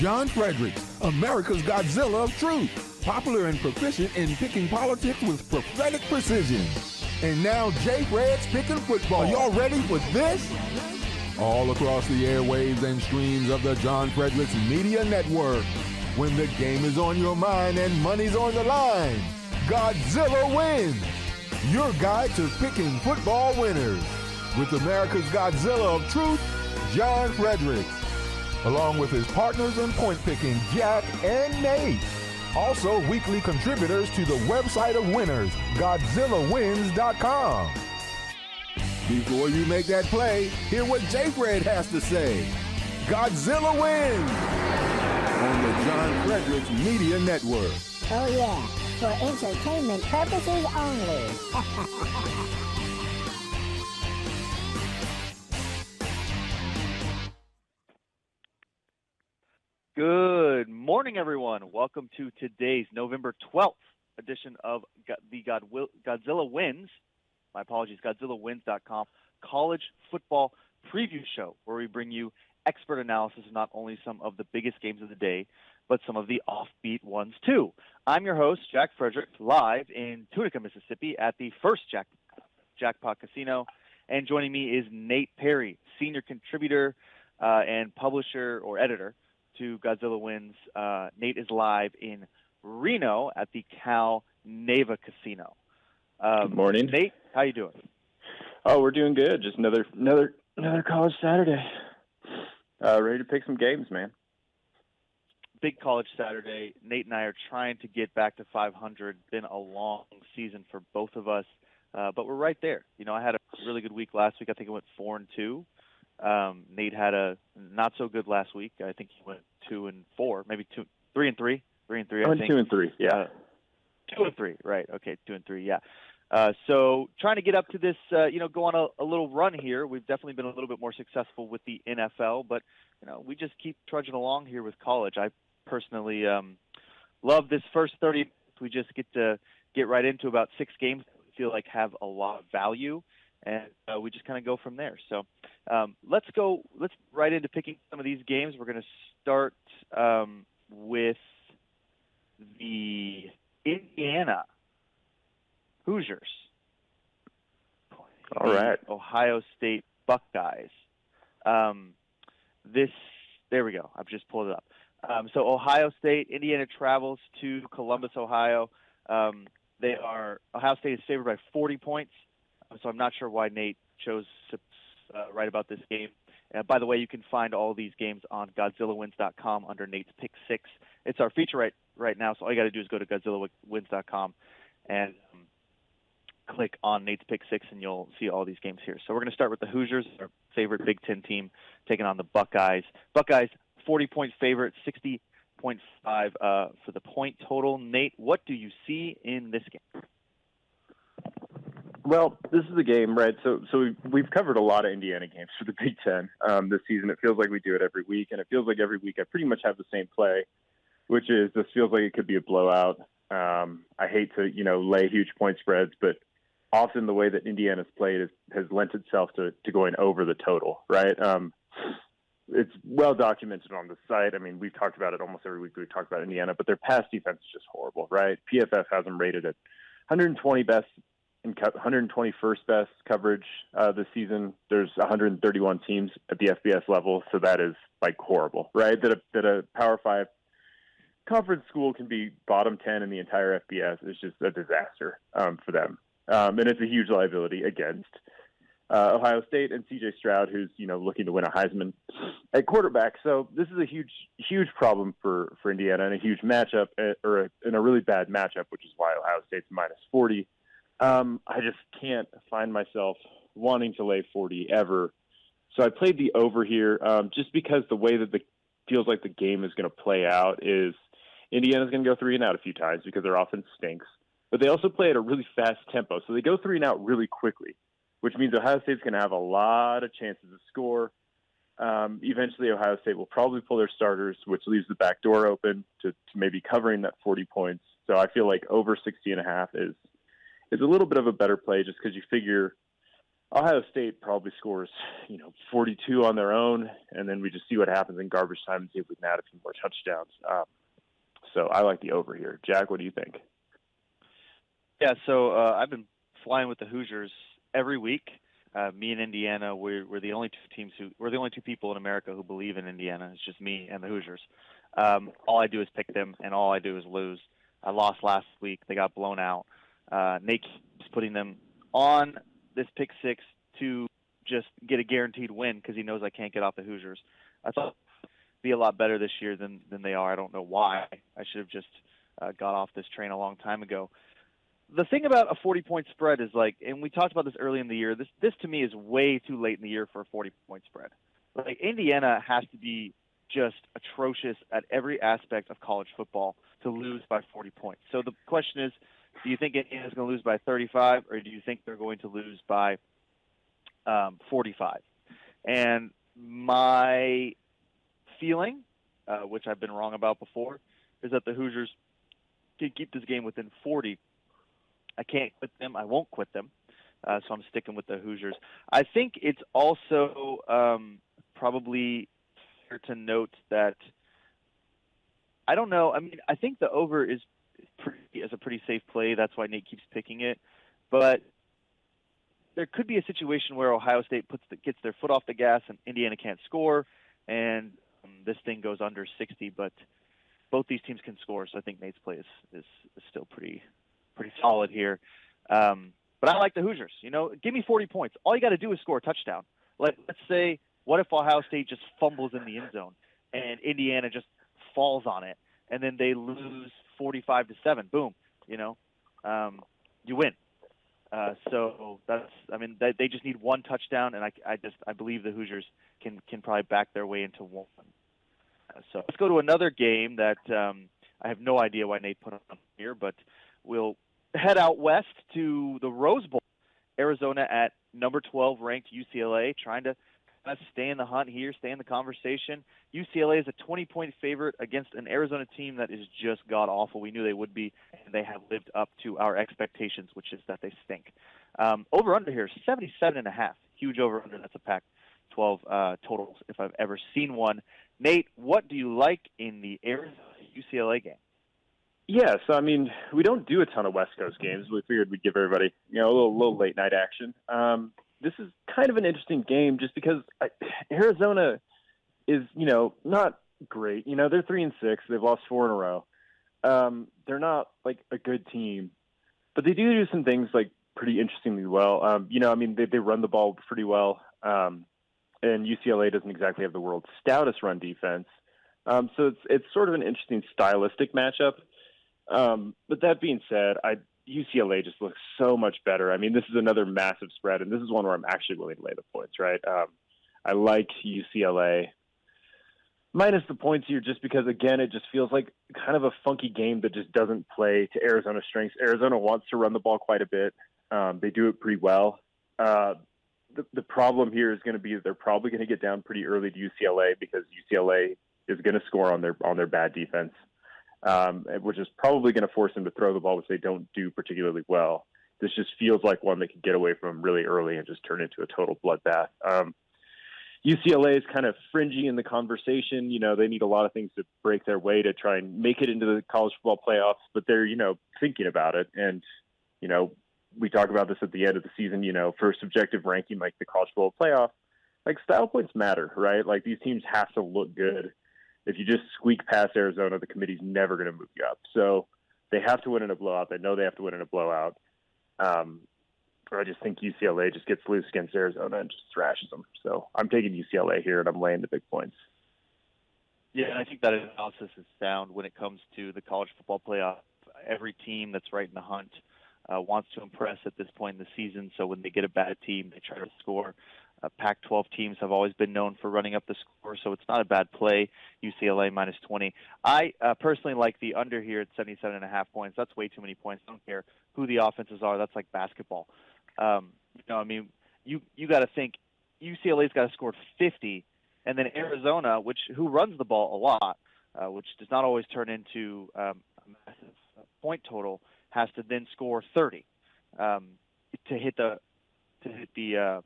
John Fredericks, America's Godzilla of truth, popular and proficient in picking politics with prophetic precision. And now Jay Fred's picking football. Are y'all ready for this? All across the airwaves and streams of the John Fredericks Media Network. When the game is on your mind and money's on the line, Godzilla Wins, your guide to picking football winners. With America's Godzilla of truth, John Fredericks, along with his partners in point picking, Jack and Nate. Also weekly contributors to the website of winners, GodzillaWins.com. Before you make that play, hear what J. Fred has to say. Godzilla Wins on the John Fredericks Media Network. Oh yeah, for entertainment purposes only. Good morning, everyone. Welcome to today's November 12th edition of the Godzilla Wins. My apologies, GodzillaWins.com college football preview show, where we bring you expert analysis of not only some of the biggest games of the day, but some of the offbeat ones too. I'm your host, Jack Fredericks, live in Tunica, Mississippi at the first Jackpot Casino. And joining me is Nate Perry, senior contributor and publisher or editor to Godzilla Wins. Nate is live in Reno at the Cal Neva Casino. Good morning, Nate. How you doing? Oh, we're doing good. Just another college Saturday. Ready to pick some games, man. Big college Saturday. Nate and I are trying to get back to 500. Been a long season for both of us, but we're right there. You know, I had a really good week last week. I think I went 4-2. Nate had a not so good last week. I think he went 2-4, maybe 3-3. 3-3. I went 2-3. Yeah. 2-3. Right. Okay. 2-3. Yeah. So trying to get up to this, go on a little run here. We've definitely been a little bit more successful with the NFL, but we just keep trudging along here with college. I personally love this first 30. We just get to get right into about 6 games that we feel like have a lot of value, and we just kind of go from there. So let's right into picking some of these games. We're going to start with the Indiana Hoosiers. All right. Ohio State Buckeyes. There we go. I've just pulled it up. So Ohio State, Indiana travels to Columbus, Ohio. Ohio State is favored by 40 points. So I'm not sure why Nate chose to write about this game. By the way, you can find all these games on GodzillaWins.com under Nate's Pick 6. It's our feature right now, so all you got to do is go to GodzillaWins.com and click on Nate's Pick 6, and you'll see all these games here. So we're going to start with the Hoosiers, our favorite Big Ten team, taking on the Buckeyes. Buckeyes, 40-point favorite, 60.5 for the point total. Nate, what do you see in this game? Well, this is a game, right? So we've covered a lot of Indiana games for the Big Ten this season. It feels like we do it every week, and it feels like every week I pretty much have the same play, which is this feels like it could be a blowout. I hate to, lay huge point spreads, but often the way that Indiana's played has lent itself to going over the total, right? It's well documented on the site. I mean, we've talked about it almost every week. We've talked about Indiana, but their pass defense is just horrible, right? PFF has them rated at 121st best coverage this season. There's 131 teams at the FBS level, so that is like horrible, right? That a Power 5 conference school can be bottom 10 in the entire FBS is just a disaster for them. And it's a huge liability against Ohio State and C.J. Stroud, who's, looking to win a Heisman at quarterback. So this is a huge problem for Indiana and a huge matchup in a really bad matchup, which is why Ohio State's minus 40. I just can't find myself wanting to lay 40 ever. So I played the over here just because the way that feels like the game is going to play out is Indiana's going to go 3 and out a few times because their offense stinks. But they also play at a really fast tempo. So they go 3 and out really quickly, which means Ohio State's going to have a lot of chances to score. Eventually, Ohio State will probably pull their starters, which leaves the back door open to maybe covering that 40 points. So I feel like over 60.5 is a little bit of a better play just because you figure Ohio State probably scores, 42 on their own, and then we just see what happens in garbage time and see if we can add a few more touchdowns. So I like the over here. Jack, what do you think? Yeah, so I've been flying with the Hoosiers every week. Me and Indiana, we're the only we're the only two people in America who believe in Indiana. It's just me and the Hoosiers. All I do is pick them, and all I do is lose. I lost last week. They got blown out. Nate keeps putting them on this pick six to just get a guaranteed win because he knows I can't get off the Hoosiers. I thought they'd be a lot better this year than they are. I don't know why. I should have just got off this train a long time ago. The thing about a 40-point spread is and we talked about this early in the year, this to me is way too late in the year for a 40-point spread. Indiana has to be just atrocious at every aspect of college football to lose by 40 points. So the question is, do you think Indiana's going to lose by 35, or do you think they're going to lose by 45? And my feeling, which I've been wrong about before, is that the Hoosiers can keep this game within 40. I can't quit them. I won't quit them. So I'm sticking with the Hoosiers. I think it's also probably fair to note that I don't know. I mean, I think the over is a pretty safe play. That's why Nate keeps picking it. But there could be a situation where Ohio State gets their foot off the gas and Indiana can't score, and this thing goes under 60. But both these teams can score, so I think Nate's play is still pretty solid here. But I like the Hoosiers. Give me 40 points. All you got to do is score a touchdown. Let's say, what if Ohio State just fumbles in the end zone and Indiana just falls on it, and then they lose 45-7? Boom. You win. So they just need one touchdown, and I believe the Hoosiers can probably back their way into one. So let's go to another game that I have no idea why Nate put on here, but we'll head out west to the Rose Bowl. Arizona at number 12 ranked UCLA, trying to stay in the hunt here, stay in the conversation. UCLA is a 20-point favorite against an Arizona team that is just god-awful. We knew they would be, and they have lived up to our expectations, which is that they stink. Over-under here, 77.5. Huge over-under. That's a Pac-12 totals if I've ever seen one. Nate, what do you like in the Arizona-UCLA game? Yeah, so, we don't do a ton of West Coast games. We figured we'd give everybody, a little late-night action. This is kind of an interesting game just because Arizona is, not great. They're 3-6. They've lost 4 in a row. They're not, a good team. But they do some things, pretty interestingly well. They run the ball pretty well. And UCLA doesn't exactly have the world's stoutest run defense. So it's sort of an interesting stylistic matchup. But that being said, UCLA just looks so much better. This is another massive spread, and this is one where I'm actually willing to lay the points, right? I like UCLA minus the points here just because, again, it just feels like kind of a funky game that just doesn't play to Arizona's strengths. Arizona wants to run the ball quite a bit. They do it pretty well. The problem here is going to be that they're probably going to get down pretty early to UCLA because UCLA is going to score on their bad defense. Which is probably going to force them to throw the ball, which they don't do particularly well. This just feels like one that could get away from really early and just turn into a total bloodbath. UCLA is kind of fringy in the conversation. They need a lot of things to break their way to try and make it into the college football playoffs, but they're, thinking about it. And, we talk about this at the end of the season, for a subjective ranking like the college football playoff, style points matter, right? These teams have to look good. If you just squeak past Arizona, the committee's never going to move you up. So they have to win in a blowout. They know they have to win in a blowout. I just think UCLA just gets loose against Arizona and just thrashes them. So I'm taking UCLA here, and I'm laying the big points. Yeah, and I think that analysis is sound when it comes to the college football playoff. Every team that's right in the hunt wants to impress at this point in the season. So when they get a bad team, they try to score. Pac-12 teams have always been known for running up the score, so it's not a bad play. UCLA minus 20. I personally like the under here at 77.5 points. That's way too many points. I don't care who the offenses are. That's like basketball. You got to think UCLA's got to score 50, and then Arizona, who runs the ball a lot, which does not always turn into a massive point total, has to then score 30 to hit the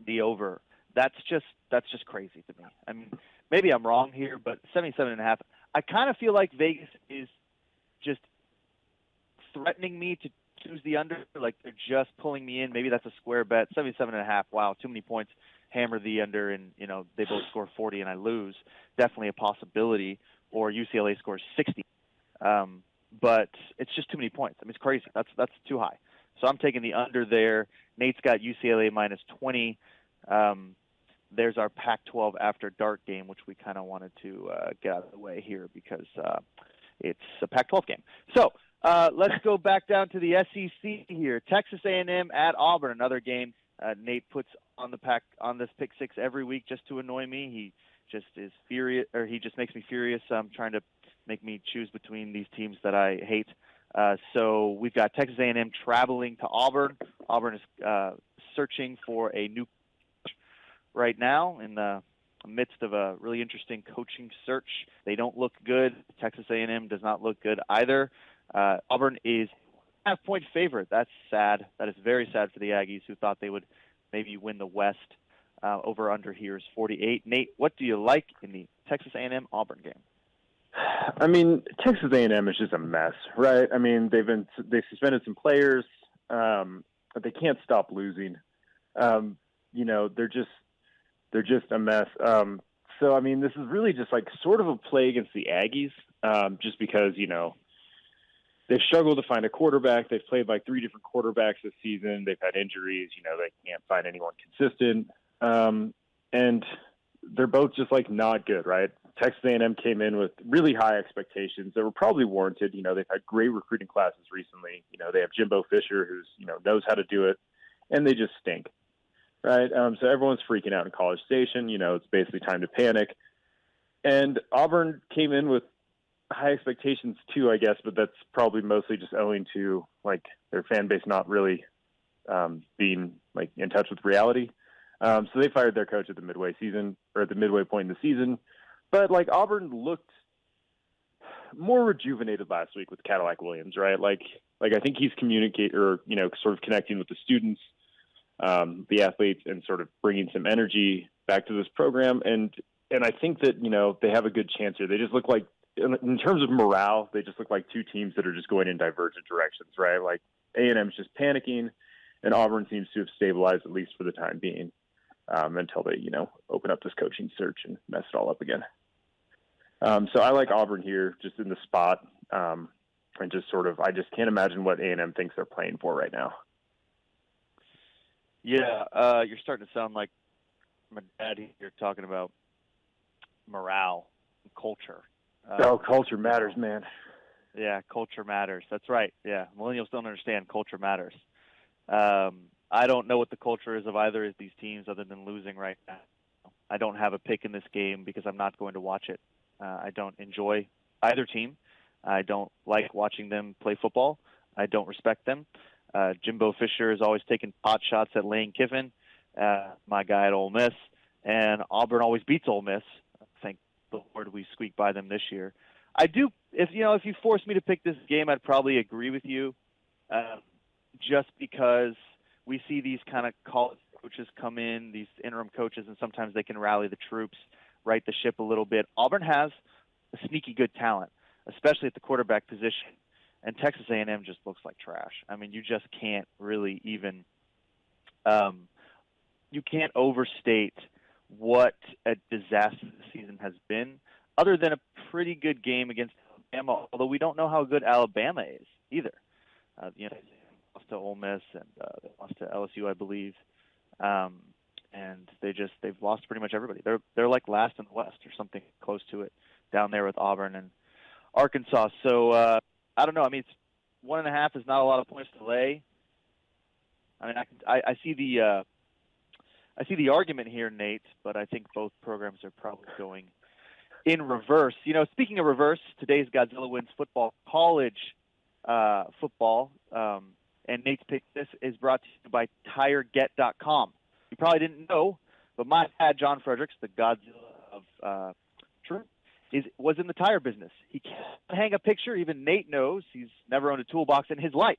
the over. That's just crazy to me. I mean, maybe I'm wrong here, but 77.5. I kind of feel like Vegas is just threatening me to choose the under, like they're just pulling me in. Maybe that's a square bet. 77.5. Wow, too many points. Hammer the under, and they both score 40 and I lose. Definitely a possibility. Or UCLA scores 60. But it's just too many points. I mean, it's crazy. That's too high. So I'm taking the under there. Nate's got UCLA minus 20. There's our Pac-12 after dark game, which we kind of wanted to get out of the way here because it's a Pac-12 game. So let's go back down to the SEC here. Texas A&M at Auburn, another game. Nate puts on this pick six every week just to annoy me. He just is furious, or he just makes me furious. Trying to make me choose between these teams that I hate. So we've got Texas A&M traveling to Auburn. Auburn is searching for a new coach right now in the midst of a really interesting coaching search. They don't look good. Texas A&M does not look good either. Auburn is half-point favorite. That's sad. That is very sad for the Aggies, who thought they would maybe win the West. Over-under here is 48. Nate, what do you like in the Texas A&M Auburn game? I mean, Texas A&M is just a mess, right? I mean, they suspended some players, but they can't stop losing. They're just a mess. So I mean, this is really just like sort of a play against the Aggies, just because they've struggled to find a quarterback. They've played like 3 different quarterbacks this season. They've had injuries. They can't find anyone consistent. And they're both just like not good, right? Texas A&M came in with really high expectations that were probably warranted. They've had great recruiting classes recently. They have Jimbo Fisher, who's, knows how to do it, and they just stink, right? So everyone's freaking out in College Station. It's basically time to panic. And Auburn came in with high expectations too, I guess, but that's probably mostly just owing to like their fan base not really being like in touch with reality. So they fired their coach at the midway point in the season. But like Auburn looked more rejuvenated last week with Cadillac Williams, right? Like I think he's sort of connecting with the students, the athletes, and sort of bringing some energy back to this program. And I think that they have a good chance here. They just look like, in terms of morale, they just look like two teams that are just going in divergent directions, right? Like A&M's just panicking, and Auburn seems to have stabilized, at least for the time being, until they, open up this coaching search and mess it all up again. So I like Auburn here, just in the spot, and just sort of, I just can't imagine what A&M thinks they're playing for right now. Yeah, you're starting to sound like my dad here talking about morale and culture. Culture matters, man. Yeah, culture matters. That's right. Yeah, millennials don't understand culture matters. I don't know what the culture is of either of these teams other than losing right now. I don't have a pick in this game because I'm not going to watch it. I don't enjoy either team. I don't like watching them play football. I don't respect them. Jimbo Fisher is always taking pot shots at Lane Kiffin, my guy at Ole Miss, and Auburn always beats Ole Miss. Thank the Lord we squeaked by them this year. I do. If you forced me to pick this game, I'd probably agree with you, just because we see these kind of college coaches come in, these interim coaches, and sometimes they can rally the troops, right the ship a little bit. Auburn has a sneaky good talent, especially at the quarterback position, and Texas A&M just looks like trash. I mean, you just can't really even you can't overstate what a disaster the season has been, other than a pretty good game against Alabama, although we don't know how good Alabama is either. They lost to Ole Miss, and they lost to LSU, I believe. And they've lost pretty much everybody. They're like last in the West or something close to it down there with Auburn and Arkansas. So I don't know. I mean, it's 1.5 is not a lot of points to lay. I mean, I see the argument here, Nate, but I think both programs are probably going in reverse. Speaking of reverse, today's Godzilla Wins football, college football, and Nate's pick this is brought to you by TireGet.com. You probably didn't know, but my dad, John Fredericks, the Godzilla of Truth, was in the tire business. He can't hang a picture. Even Nate knows he's never owned a toolbox in his life,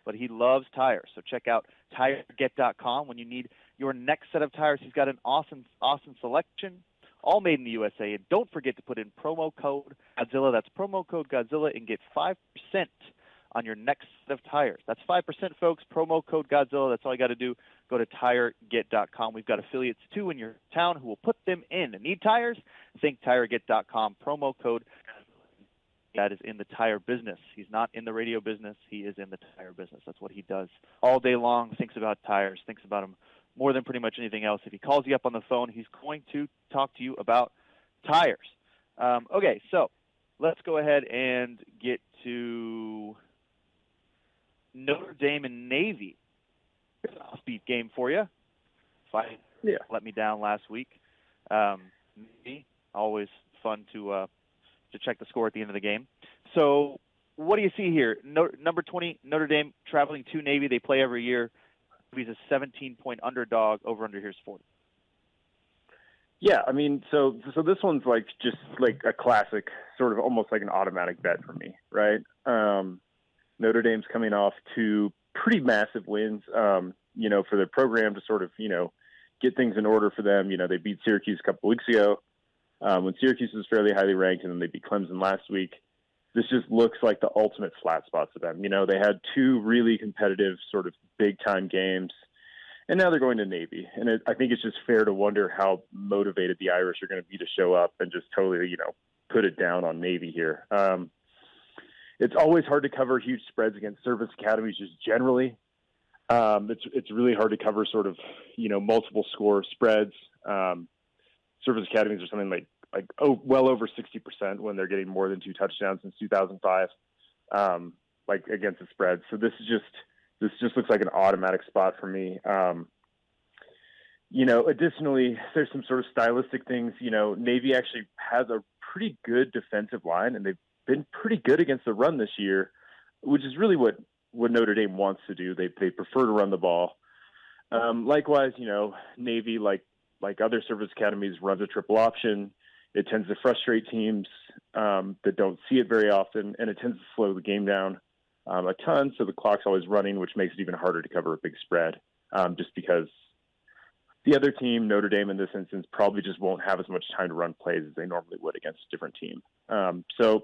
but he loves tires. So check out TireGet.com when you need your next set of tires. He's got an awesome selection, all made in the USA. And don't forget to put in promo code Godzilla. That's promo code Godzilla and get 5% on your next set of tires. That's 5%, folks. Promo code Godzilla. That's all you got to do. Go to TireGet.com. We've got affiliates, too, in your town who will put them in. Need tires? Think TireGet.com. Promo code that is in the tire business. He's not in the radio business. He is in the tire business. That's what he does all day long, thinks about tires, thinks about them more than pretty much anything else. If he calls you up on the phone, he's going to talk to you about tires. Okay, so let's go ahead and get to Notre Dame and Navy. Here's an offbeat game for you. Let me down last week. Always fun to check the score at the end of the game. So what do you see here? Number 20, Notre Dame traveling to Navy. They play every year. He's a 17-point underdog. Over-under here's 40. Yeah, I mean, so this one's just a classic, sort of almost like an automatic bet for me, right? Notre Dame's coming off two pretty massive wins, for their program to sort of, get things in order for them. They beat Syracuse a couple weeks ago when Syracuse was fairly highly ranked, and then they beat Clemson last week. This just looks like the ultimate flat spot for them. They had two really competitive sort of big-time games, and now they're going to Navy. And I think it's just fair to wonder how motivated the Irish are going to be to show up and just totally, put it down on Navy here. It's always hard to cover huge spreads against service academies just generally. It's really hard to cover sort of, multiple score spreads. Service academies are something well over 60% when they're getting more than 2 touchdowns since 2005, against the spread. So this just looks like an automatic spot for me. Additionally, there's some sort of stylistic things. Navy actually has a pretty good defensive line, and they've been pretty good against the run this year, which is really what Notre Dame wants to do. They prefer to run the ball. Likewise, Navy, like other service academies, runs a triple option. It tends to frustrate teams that don't see it very often, and it tends to slow the game down a ton, so the clock's always running, which makes it even harder to cover a big spread, just because the other team, Notre Dame in this instance, probably just won't have as much time to run plays as they normally would against a different team. So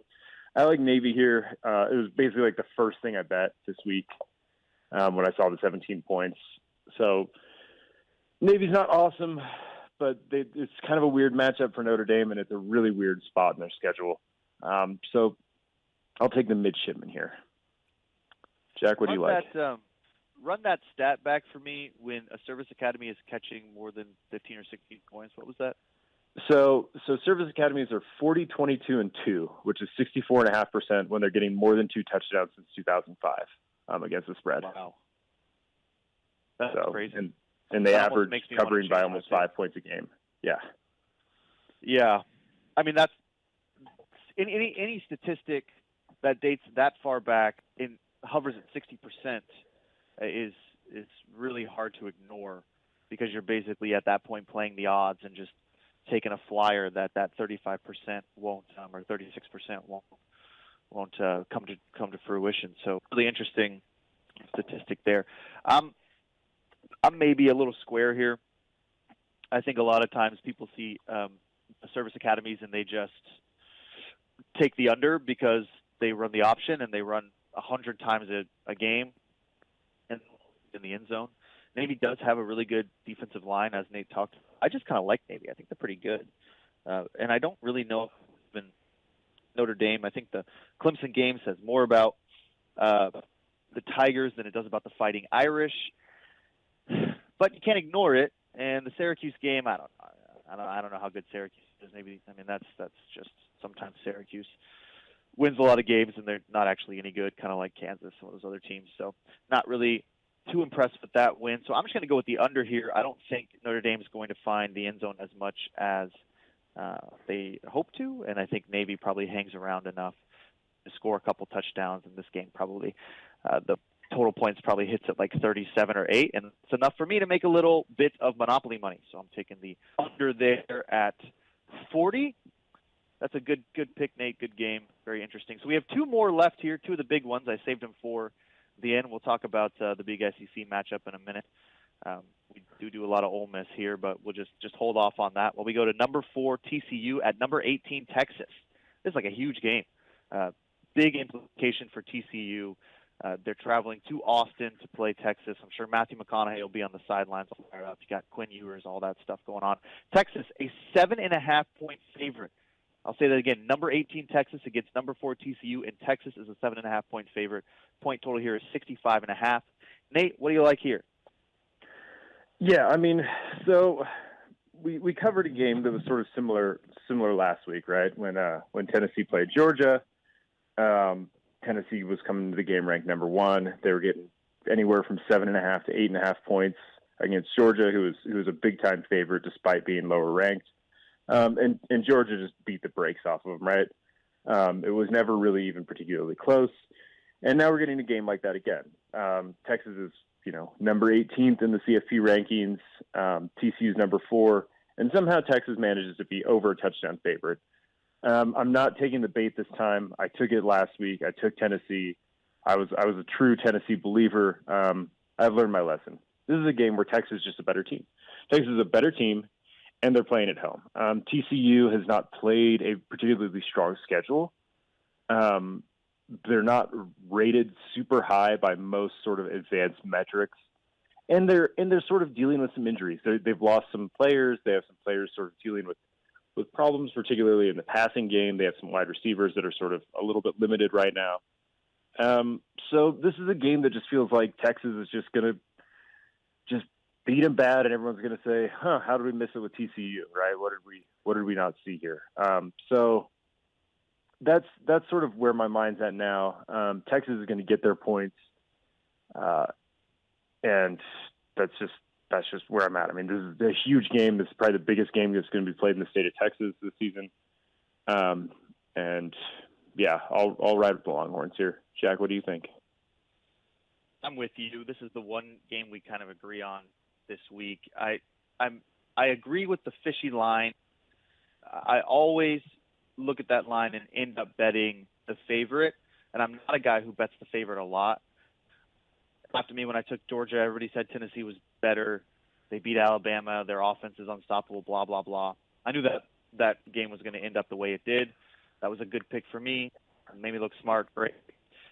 I like Navy here. It was basically like the first thing I bet this week when I saw the 17 points. So Navy's not awesome, but it's kind of a weird matchup for Notre Dame, and it's a really weird spot in their schedule. So I'll take the midshipman here. Jack, what do you like? Run that stat back for me when a service academy is catching more than 15 or 16 points. What was that? So service academies are 40, 22, and 2, which is 64.5% when they're getting more than 2 touchdowns since 2005 against the spread. Wow. That's crazy. And they average covering by almost 5 points a game. Yeah. Yeah. I mean, that's any statistic that dates that far back and hovers at 60% is really hard to ignore, because you're basically at that point playing the odds and just taking a flyer that 35% won't or 36% won't come to fruition. So really interesting statistic there. I'm maybe a little square here. I think a lot of times people see service academies and they just take the under because they run the option and they run 100 times a game in the end zone. Navy does have a really good defensive line, as Nate talked. I just kind of like Navy. I think they're pretty good. And I don't really know if Notre Dame. I think the Clemson game says more about the Tigers than it does about the Fighting Irish. But you can't ignore it. And the Syracuse game, I don't know how good Syracuse is. Maybe, I mean, that's just sometimes Syracuse wins a lot of games and they're not actually any good, kind of like Kansas, some of those other teams. So not really too impressed with that win. So I'm just going to go with the under here. I don't think Notre Dame is going to find the end zone as much as they hope to, and I think Navy probably hangs around enough to score a couple touchdowns in this game. Probably the total points probably hits at like 37 or 8, and it's enough for me to make a little bit of Monopoly money. So I'm taking the under there at 40. That's a good pick, Nate. Good game. Very interesting. So we have 2 more left here, 2 of the big ones. I saved them for the end. We'll talk about the big SEC matchup in a minute. We do a lot of Ole Miss here, but we'll just hold off on that. While we go to number 4 TCU at number 18 Texas. This is like a huge game. Big implication for TCU. They're traveling to Austin to play Texas. I'm sure Matthew McConaughey will be on the sidelines. You got Quinn Ewers, all that stuff going on. Texas, a 7.5-point favorite. I'll say that again. Number 18 Texas against number 4 TCU, and Texas is a 7.5-point favorite. Point total here is 65.5. Nate, what do you like here? Yeah, I mean, so we covered a game that was sort of similar last week, right? When Tennessee played Georgia, Tennessee was coming to the game ranked number 1. They were getting anywhere from 7.5 to 8.5 points against Georgia, who was a big time favorite despite being lower ranked. And Georgia just beat the brakes off of them, right? It was never really even particularly close. And now we're getting a game like that again. Texas is, number 18th in the CFP rankings. TCU's number 4. And somehow Texas manages to be over a touchdown favorite. I'm not taking the bait this time. I took it last week. I took Tennessee. I was a true Tennessee believer. I've learned my lesson. This is a game where Texas is just a better team. Texas is a better team, and they're playing at home. TCU has not played a particularly strong schedule. They're not rated super high by most sort of advanced metrics, and they're sort of dealing with some injuries. They've lost some players. They have some players sort of dealing with problems, particularly in the passing game. They have some wide receivers that are sort of a little bit limited right now. So this is a game that just feels like Texas is just going to just beat them bad, and everyone's going to say, how did we miss it with TCU, right? What did we not see here? So that's sort of where my mind's at now. Texas is going to get their points, and that's just where I'm at. I mean, this is a huge game. This is probably the biggest game that's going to be played in the state of Texas this season. And yeah, I'll ride with the Longhorns here. Jack, what do you think? I'm with you. This is the one game we kind of agree on this week. I agree with the fishy line. I always look at that line and end up betting the favorite, and I'm not a guy who bets the favorite a lot. After me, when I took Georgia, everybody said Tennessee was better. They beat Alabama. Their offense is unstoppable, blah, blah, blah. I knew that game was going to end up the way it did. That was a good pick for me. It made me look smart. Great.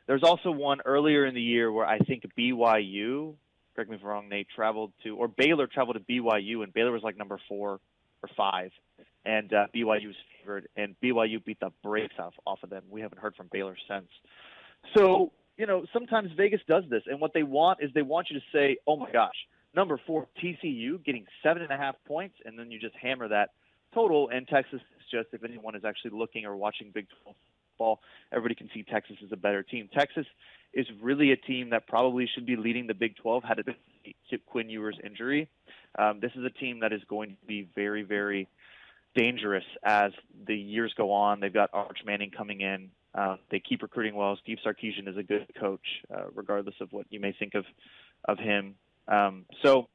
There's also one earlier in the year where I think BYU, correct me if I'm wrong, Nate, Baylor traveled to BYU, and Baylor was like number 4 or 5, and BYU was favored, and BYU beat the brakes off of them. We haven't heard from Baylor since. So, sometimes Vegas does this, and what they want is they want you to say, oh my gosh, number 4 TCU getting 7.5 points, and then you just hammer that total. And Texas is just, if anyone is actually looking or watching Big 12 football, everybody can see Texas is a better team. Texas is really a team that probably should be leading the Big 12 had it been Quinn Ewers' injury. This is a team that is going to be very, very dangerous as the years go on. They've got Arch Manning coming in. They keep recruiting well. Steve Sarkisian is a good coach, regardless of what you may think of him. So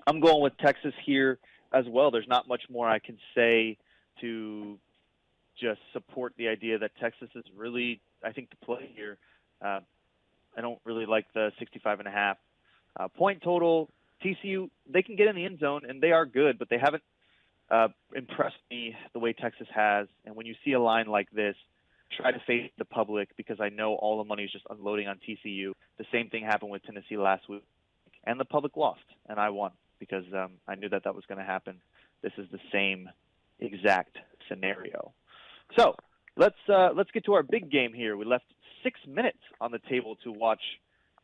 I'm going with Texas here as well. There's not much more I can say to just support the idea that Texas is really, I think, the play here. I don't really like the 65.5 point total. TCU, they can get in the end zone, and they are good, but they haven't impressed me the way Texas has. And when you see a line like this, try to face the public, because I know all the money is just unloading on TCU. The same thing happened with Tennessee last week, and the public lost, and I won because I knew that was going to happen. This is the same exact scenario. So let's get to our big game here. We left 6 minutes on the table to watch,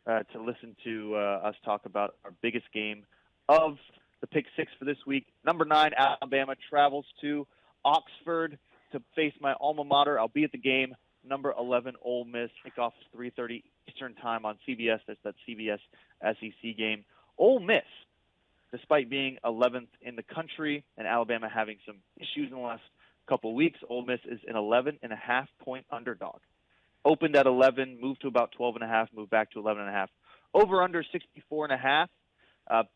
to listen to us talk about our biggest game of the Pick 6 for this week. Number 9, Alabama travels to Oxford to face my alma mater. I'll be at the game. Number 11, Ole Miss. Kickoff is 3:30 Eastern Time on CBS. That's that CBS SEC game. Ole Miss, despite being 11th in the country and Alabama having some issues in the last couple of weeks, Ole Miss is an 11.5-point underdog. Opened at 11, moved to about 12.5, moved back to 11.5. Over under 64.5.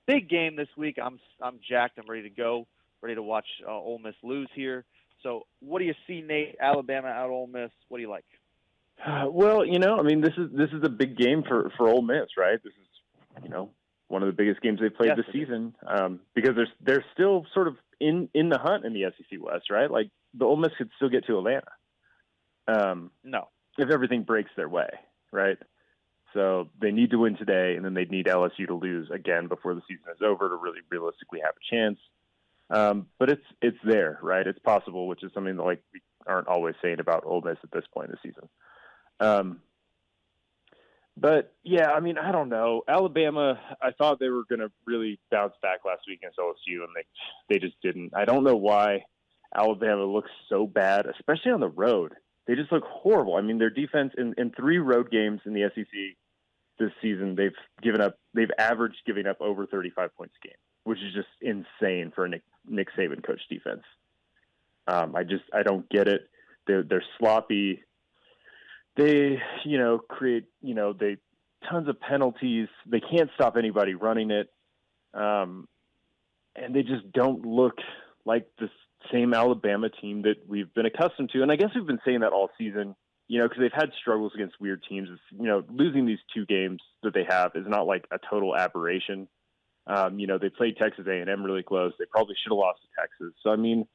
Big game this week. I'm jacked. I'm ready to go. Ready to watch Ole Miss lose here. So what do you see, Nate? Alabama out Ole Miss. What do you like? Well, I mean, this is a big game for Ole Miss, right? This is, one of the biggest games they played this season, because they're still sort of in the hunt in the SEC West, right? Like the Ole Miss could still get to Atlanta. No. If everything breaks their way, right? So they need to win today, and then they'd need LSU to lose again before the season is over to really realistically have a chance. But it's there, right? It's possible, which is something that like we aren't always saying about Ole Miss at this point in the season. But yeah, I mean, I don't know. Alabama, I thought they were going to really bounce back last week against LSU, and they just didn't. I don't know why Alabama looks so bad, especially on the road. They just look horrible. I mean, their defense in 3 road games in the SEC this season, they've averaged giving up over 35 points a game, which is just insane for a Nick Saban coach defense. I don't get it. They're sloppy. They, create, they tons of penalties. They can't stop anybody running it. And they just don't look like the same Alabama team that we've been accustomed to. And I guess we've been saying that all season, because they've had struggles against weird teams. Losing these 2 games that they have is not like a total aberration. They played Texas A&M really close. They probably should have lost to Texas. So, I mean,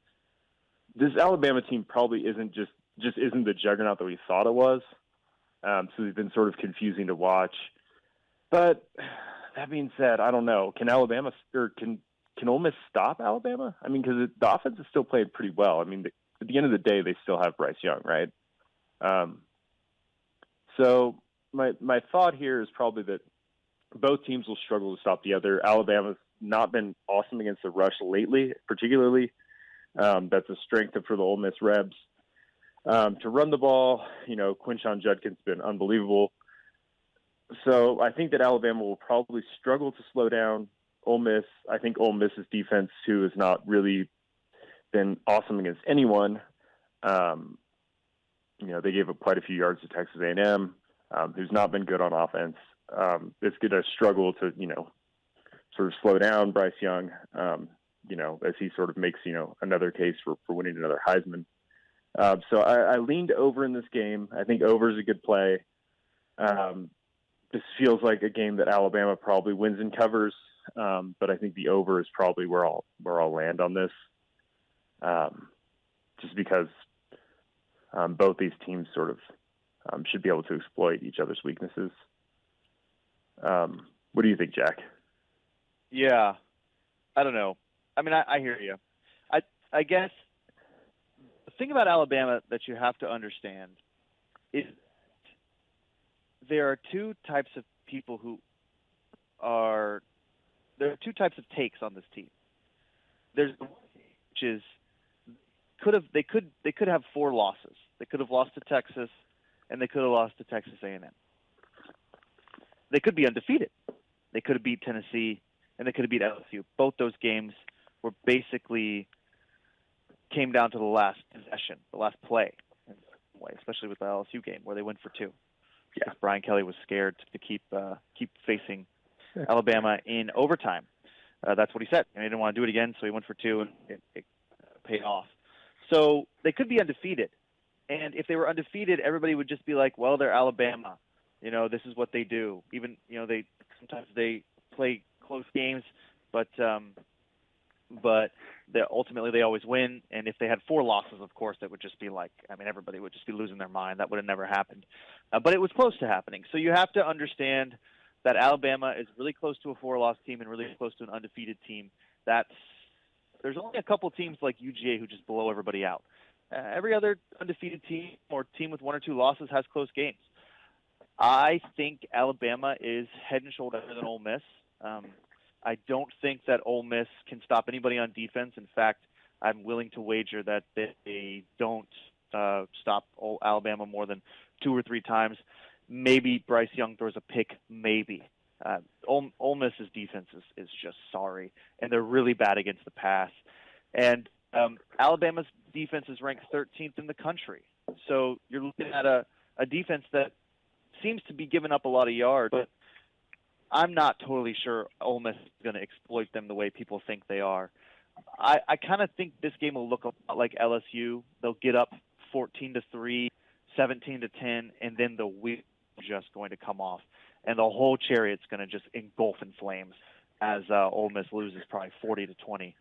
this Alabama team probably isn't just isn't the juggernaut that we thought it was. So they've been sort of confusing to watch. But that being said, I don't know. Can Ole Miss stop Alabama? I mean, because the offense is still playing pretty well. I mean, at the end of the day, they still have Bryce Young, right? So my thought here is probably that both teams will struggle to stop the other. Alabama's not been awesome against the rush lately, particularly. That's a strength for the Ole Miss Rebs. To run the ball, Quinshon Judkins been unbelievable. So I think that Alabama will probably struggle to slow down Ole Miss. I think Ole Miss's defense, too, has not really been awesome against anyone. They gave up quite a few yards to Texas A&M, who's not been good on offense. It's going to struggle to, sort of slow down Bryce Young, as he sort of makes, another case for winning another Heisman. So I leaned over in this game. I think over is a good play. This feels like a game that Alabama probably wins and covers, but I think the over is probably where I'll land on this, just because both these teams sort of should be able to exploit each other's weaknesses. What do you think, Jack? Yeah, I don't know. I mean, I hear you. I guess the thing about Alabama that you have to understand is there are 2 types of people there are 2 types of takes on this team. There's the one which is they could have 4 losses. They could have lost to Texas, and they could have lost to Texas A&M. They could be undefeated. They could have beat Tennessee, and they could have beat LSU. Both those games were basically came down to the last possession, the last play, especially with the LSU game where they went for 2. Yeah, Brian Kelly was scared to keep facing Alabama in overtime. That's what he said. And he didn't want to do it again, so he went for 2, and it paid off. So they could be undefeated. And if they were undefeated, everybody would just be like, well, they're Alabama. This is what they do. Even, sometimes they play close games, but ultimately they always win. And if they had 4 losses, of course, that would just be like, everybody would just be losing their mind. That would have never happened. But it was close to happening. So you have to understand that Alabama is really close to a 4-loss team and really close to an undefeated team. There's only a couple teams like UGA who just blow everybody out. Every other undefeated team or team with 1 or 2 losses has close games. I think Alabama is head and shoulders better than Ole Miss. I don't think that Ole Miss can stop anybody on defense. In fact, I'm willing to wager that they don't stop Alabama more than 2 or 3 times. Maybe Bryce Young throws a pick, maybe. Ole Miss's defense is just sorry, and they're really bad against the pass. And Alabama's defense is ranked 13th in the country. So you're looking at a defense that seems to be giving up a lot of yards, but I'm not totally sure Ole Miss is going to exploit them the way people think they are. I kind of think this game will look a lot like LSU. They'll get up 14-3, 17-10, and then the wheel is just going to come off. and the whole Chariot's going to just engulf in flames as Ole Miss loses probably 40-20.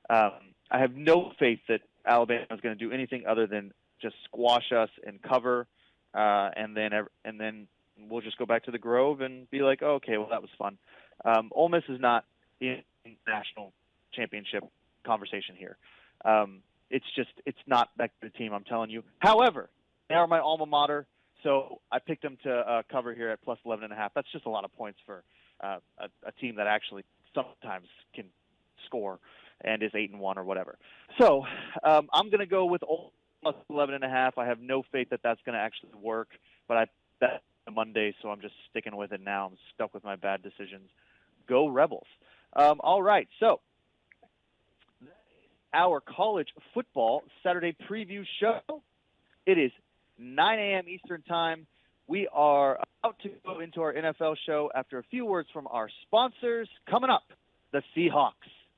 I have no faith that Alabama is going to do anything other than just squash us and cover, and then we'll just go back to the Grove and be like, oh, okay, well, that was fun. Ole Miss is not in national championship conversation here. It's not that good a team, I'm telling you. However, they are my alma mater, so I picked them to cover here at plus 11.5. That's just a lot of points for a team that actually sometimes can score and is 8-1 or whatever. So I'm going to go with Ole Miss plus 11.5. I have no faith that that's going to actually work, but that's Monday, so I'm just sticking with it now. I'm stuck with my bad decisions. Go Rebels. All right, so our college football Saturday preview show. It is 9 a.m. Eastern Time. We are about to go into our NFL show after a few words from our sponsors. Coming up, the Seahawks,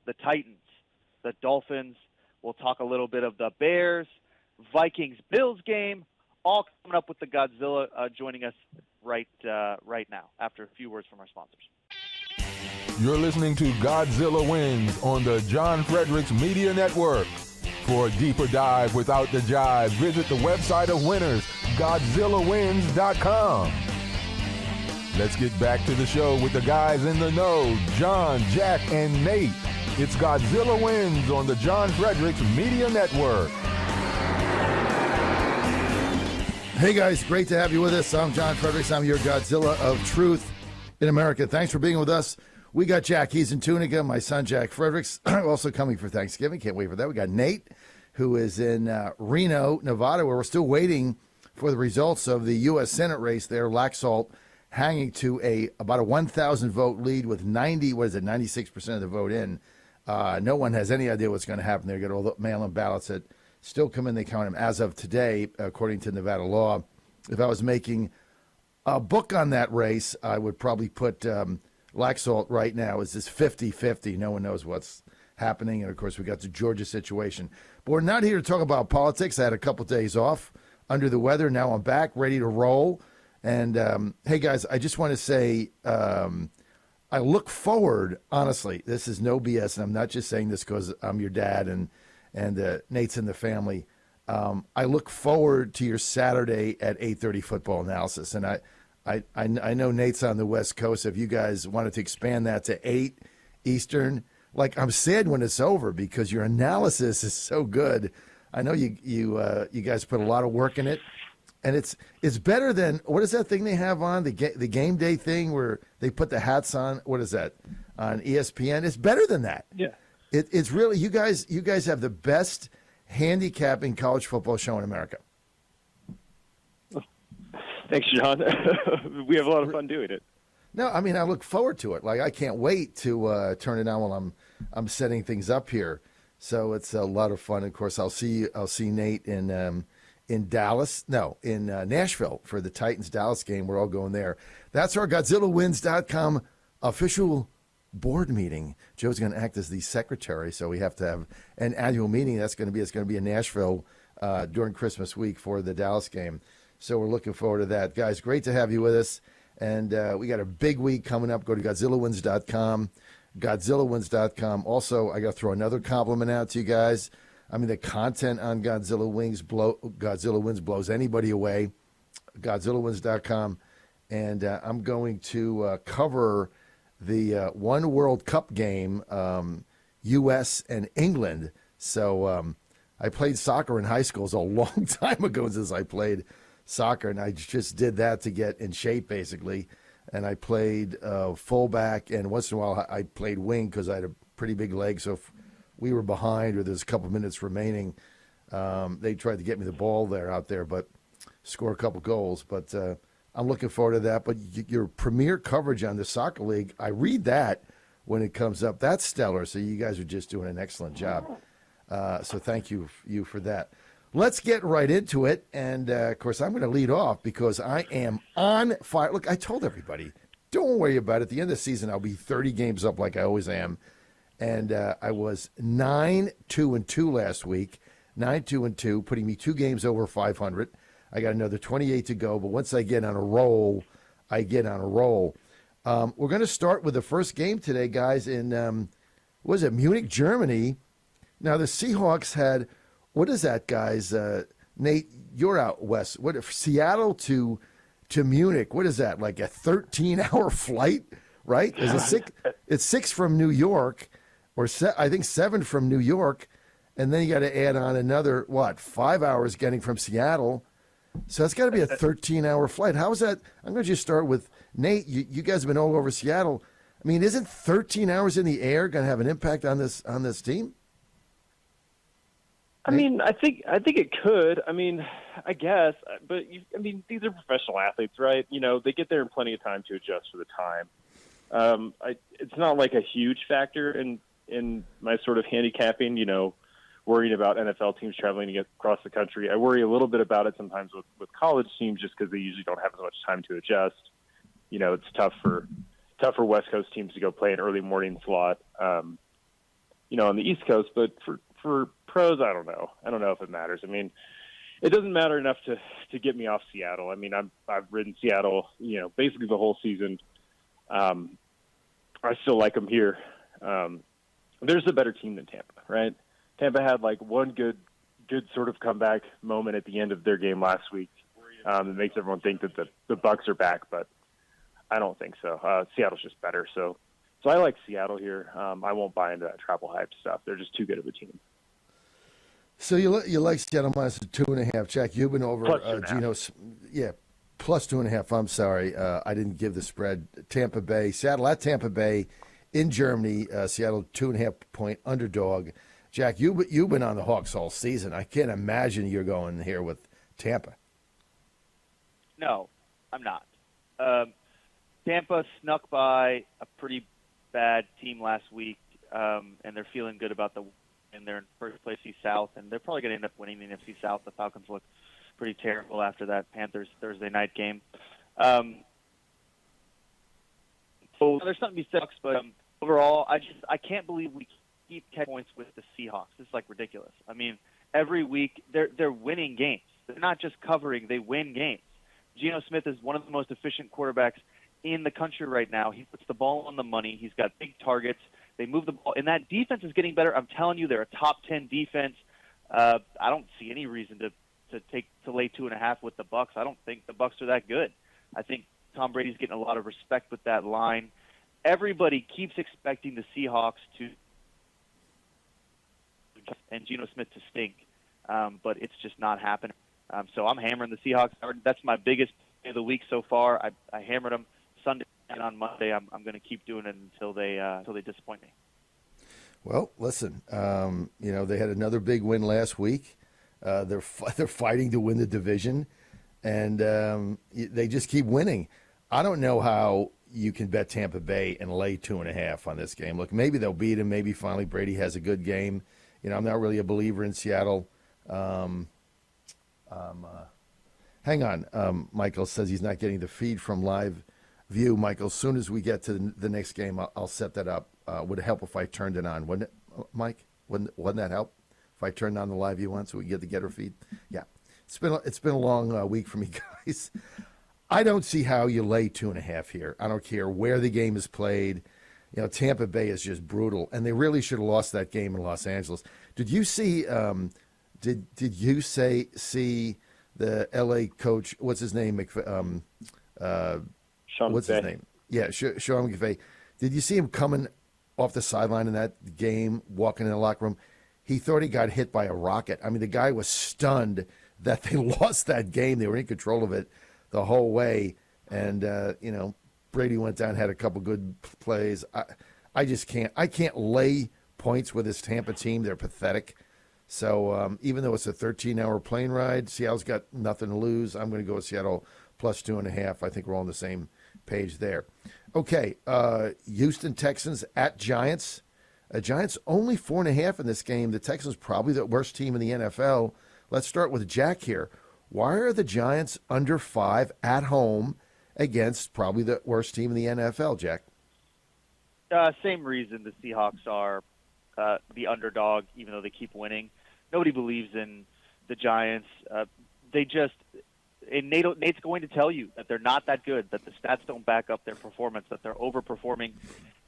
the Titans, the Dolphins. We'll talk a little bit of the Bears, Vikings, Bills game, all coming up with the Godzilla joining us right now after a few words from our sponsors. You're listening to Godzilla Wins on the John Fredericks Media Network. For a deeper dive without the jive, visit the website of winners, GodzillaWins.com. Let's get back to the show with the guys in the know, John, Jack, and Nate. It's Godzilla Wins on the John Fredericks Media Network. Hey guys, great to have you with us. I'm John Fredericks. I'm your Godzilla of Truth in America. Thanks for being with us. We got Jack. He's in Tunica. My son, Jack Fredericks, also coming for Thanksgiving. Can't wait for that. We got Nate, who is in Reno, Nevada, where we're still waiting for the results of the U.S. Senate race there. Laxalt hanging to about a 1,000 vote lead with 96% of the vote in. No one has any idea what's going to happen there. You got all the mail-in ballots that still come in. They count them as of today, according to Nevada law. If I was making a book on that race, I would probably put Laxalt right now is this 50-50. No one knows what's happening. And, of course, we got the Georgia situation. But we're not here to talk about politics. I had a couple days off under the weather. Now I'm back, ready to roll. And, hey, guys, I just want to say I look forward, honestly, this is no BS, and I'm not just saying this because I'm your dad and Nate's in the family. I look forward to your Saturday at 8:30 football analysis. And I know Nate's on the West Coast. If you guys wanted to expand that to 8 Eastern, like I'm sad when it's over because your analysis is so good. I know you guys put a lot of work in it, and it's better than what is that thing they have on the game day thing where they put the hats on? What is that on ESPN? It's better than that. Yeah, it's really you guys have the best handicapping college football show in America. Thanks, John. We have a lot of fun doing it. No, I mean I look forward to it. Like I can't wait to turn it on while I'm setting things up here. So it's a lot of fun. Of course, I'll see Nate in Dallas. No, in Nashville for the Titans Dallas game. We're all going there. That's our GodzillaWins.com official board meeting. Joe's going to act as the secretary, so we have to have an annual meeting. It's going to be in Nashville during Christmas week for the Dallas game. So we're looking forward to that. Guys, great to have you with us. And we got a big week coming up. Go to GodzillaWins.com, GodzillaWins.com. Also, I got to throw another compliment out to you guys. I mean, the content on Godzilla Wins blows anybody away. GodzillaWins.com. And I'm going to cover the One World Cup game, U.S. and England. So I played soccer in high school. It was a long time ago since I played soccer, and I just did that to get in shape, basically. And I played fullback, and once in a while I played wing because I had a pretty big leg. So if we were behind or there's a couple minutes remaining, they tried to get me the ball out there, but score a couple goals. But I'm looking forward to that. But your premier coverage on the soccer league, I read that when it comes up. That's stellar. So you guys are just doing an excellent job. So thank you for that. Let's get right into it. And, of course, I'm going to lead off because I am on fire. Look, I told everybody, don't worry about it. At the end of the season, I'll be 30 games up like I always am. And I was 9-2-2 last week, 9-2-2, putting me 2 games over 500. I got another 28 to go. But once I get on a roll, I get on a roll. We're going to start with the first game today, guys, in, what was it, Munich, Germany. Now, the Seahawks had, what is that, guys? Nate, you're out west. What, Seattle to Munich, what is that, like a 13-hour flight, right? It's 6 from New York, or I think 7 from New York, and then you got to add on another, 5 hours getting from Seattle. So it's got to be a 13-hour flight. How is that? I'm going to just start with Nate. You guys have been all over Seattle. I mean, isn't 13 hours in the air going to have an impact on this team? I mean, I think it could. I mean, I guess, but these are professional athletes, right? You know, they get there in plenty of time to adjust for the time. It's not like a huge factor in my sort of handicapping. You know, worrying about NFL teams traveling across the country. I worry a little bit about it sometimes with college teams, just because they usually don't have as much time to adjust. You know, it's tough for West Coast teams to go play an early morning slot. You know, on the East Coast, but for pros, I don't know. I don't know if it matters. I mean, it doesn't matter enough to get me off Seattle. I mean, I've ridden Seattle, you know, basically the whole season. I still like them here. There's a better team than Tampa, right? Tampa had like one good sort of comeback moment at the end of their game last week that makes everyone think that the Bucs are back, but I don't think so. Seattle's just better, so I like Seattle here. I won't buy into that travel hype stuff. They're just too good of a team. So you like Seattle minus 2.5. Jack, you've been over Geno's. Yeah, plus 2.5. I'm sorry. I didn't give the spread. Tampa Bay, Seattle at Tampa Bay in Germany. Seattle 2.5 point underdog. Jack, you've been on the Hawks all season. I can't imagine you're going here with Tampa. No, I'm not. Tampa snuck by a pretty bad team last week, and they're feeling good about and they're in first place NFC South, and they're probably going to end up winning the NFC South. The Falcons look pretty terrible after that Panthers Thursday night game. So there's something to be said, but overall, I can't believe we keep catching points with the Seahawks. This is like ridiculous. I mean, every week they're winning games. They're not just covering; they win games. Geno Smith is one of the most efficient quarterbacks in the country right now. He puts the ball on the money. He's got big targets. They move the ball, and that defense is getting better. I'm telling you, they're a top 10 defense. I don't see any reason to lay 2.5 with the Bucs. I don't think the Bucs are that good. I think Tom Brady's getting a lot of respect with that line. Everybody keeps expecting the Seahawks and Geno Smith to stink, but it's just not happening. So I'm hammering the Seahawks. That's my biggest play of the week so far. I hammered them Sunday and on Monday. I'm going to keep doing it until they disappoint me. Well, listen, they had another big win last week. They're fighting to win the division, and they just keep winning. I don't know how you can bet Tampa Bay and lay 2.5 on this game. Look, maybe they'll beat him. Maybe finally Brady has a good game. I'm not really a believer in Seattle. Hang on. Michael says he's not getting the feed from Live View. Michael, as soon as we get to the next game, I'll set that up. Would it help if I turned it on? Wouldn't it, Mike? Wouldn't that help if I turned on the Live View one so we get the getter feed? Yeah. It's been a long week for me, guys. I don't see how you lay 2.5 here. I don't care where the game is played. Tampa Bay is just brutal, and they really should have lost that game in Los Angeles. Did you see? Did you see the L.A. coach? What's his name? Sean what's McVay. His name? Yeah, Sean McVay. Did you see him coming off the sideline in that game, walking in the locker room? He thought he got hit by a rocket. I mean, the guy was stunned that they lost that game. They were in control of it the whole way, and Brady went down, had a couple good plays. I just can't. I can't lay points with this Tampa team. They're pathetic. So even though it's a 13-hour plane ride, Seattle's got nothing to lose. I'm going to go with Seattle plus 2.5. I think we're all on the same page there. Okay, Houston Texans at Giants. Giants only 4.5 in this game. The Texans probably the worst team in the NFL. Let's start with Jack here. Why are the Giants under 5 at home against probably the worst team in the NFL, Jack? Same reason the Seahawks are the underdog, even though they keep winning. Nobody believes in the Giants. and Nate's going to tell you that they're not that good, that the stats don't back up their performance, that they're overperforming,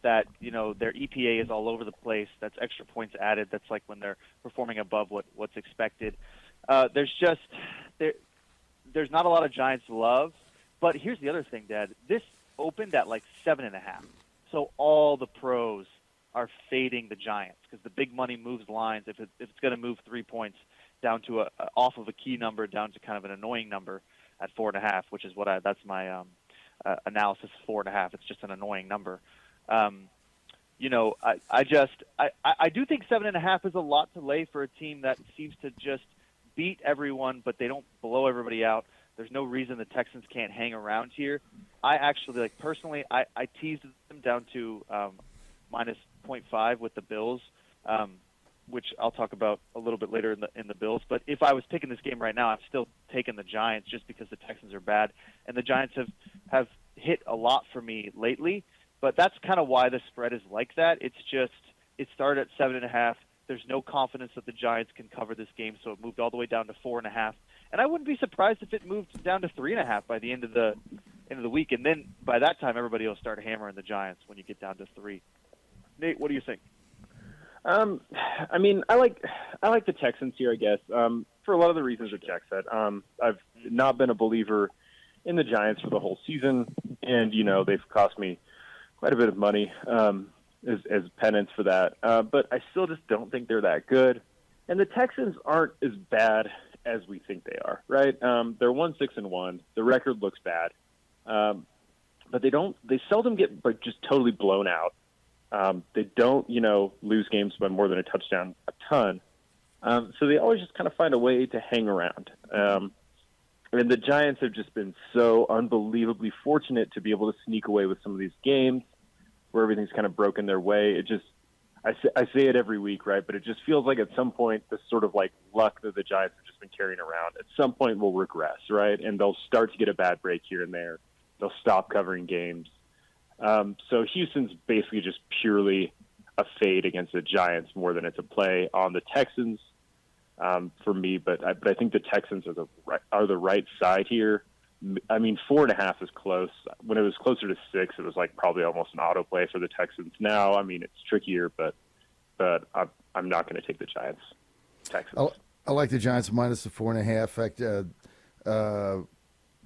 that their EPA is all over the place. That's extra points added. That's like when they're performing above what's expected. There's not a lot of Giants love. But here's the other thing, Dad. This opened at like 7.5, so all the pros are fading the Giants because the big money moves lines. If it's going to move 3 points down to off of a key number down to kind of an annoying number at 4.5, which is that's my analysis. 4.5. It's just an annoying number. I do think 7.5 is a lot to lay for a team that seems to just beat everyone, but they don't blow everybody out. There's no reason the Texans can't hang around here. I actually, personally, I teased them down to minus 0.5 with the Bills, which I'll talk about a little bit later in the Bills. But if I was picking this game right now, I'm still taking the Giants just because the Texans are bad. And the Giants have hit a lot for me lately. But that's kind of why the spread is like that. It's just it started at 7.5. There's no confidence that the Giants can cover this game, so it moved all the way down to 4.5. And I wouldn't be surprised if it moved down to 3.5 by the end of the week. And then by that time, everybody will start hammering the Giants when you get down to 3. Nate, what do you think? I mean, I like the Texans here, I guess, for a lot of the reasons that Jack said. I've not been a believer in the Giants for the whole season, and they've cost me quite a bit of money as penance for that. But I still just don't think they're that good, and the Texans aren't as bad as we think they are. Right? They're 1-6-1. The record looks bad, but they seldom get just totally blown out. They don't, lose games by more than a touchdown a ton. So they always just kind of find a way to hang around. And the Giants have just been so unbelievably fortunate to be able to sneak away with some of these games where everything's kind of broken their way. I say it every week, right? But it just feels like at some point, this sort of like luck that the Giants have just been carrying around at some point will regress, right? And they'll start to get a bad break here and there. They'll stop covering games. So Houston's basically just purely a fade against the Giants more than it's a play on the Texans for me. But I think the Texans are the right side here. I mean, 4.5 is close. When it was closer to 6, it was like probably almost an auto play for the Texans. Now, I mean, it's trickier, but I'm not going to take the Giants. Texans. I like the Giants minus the 4.5. In fact,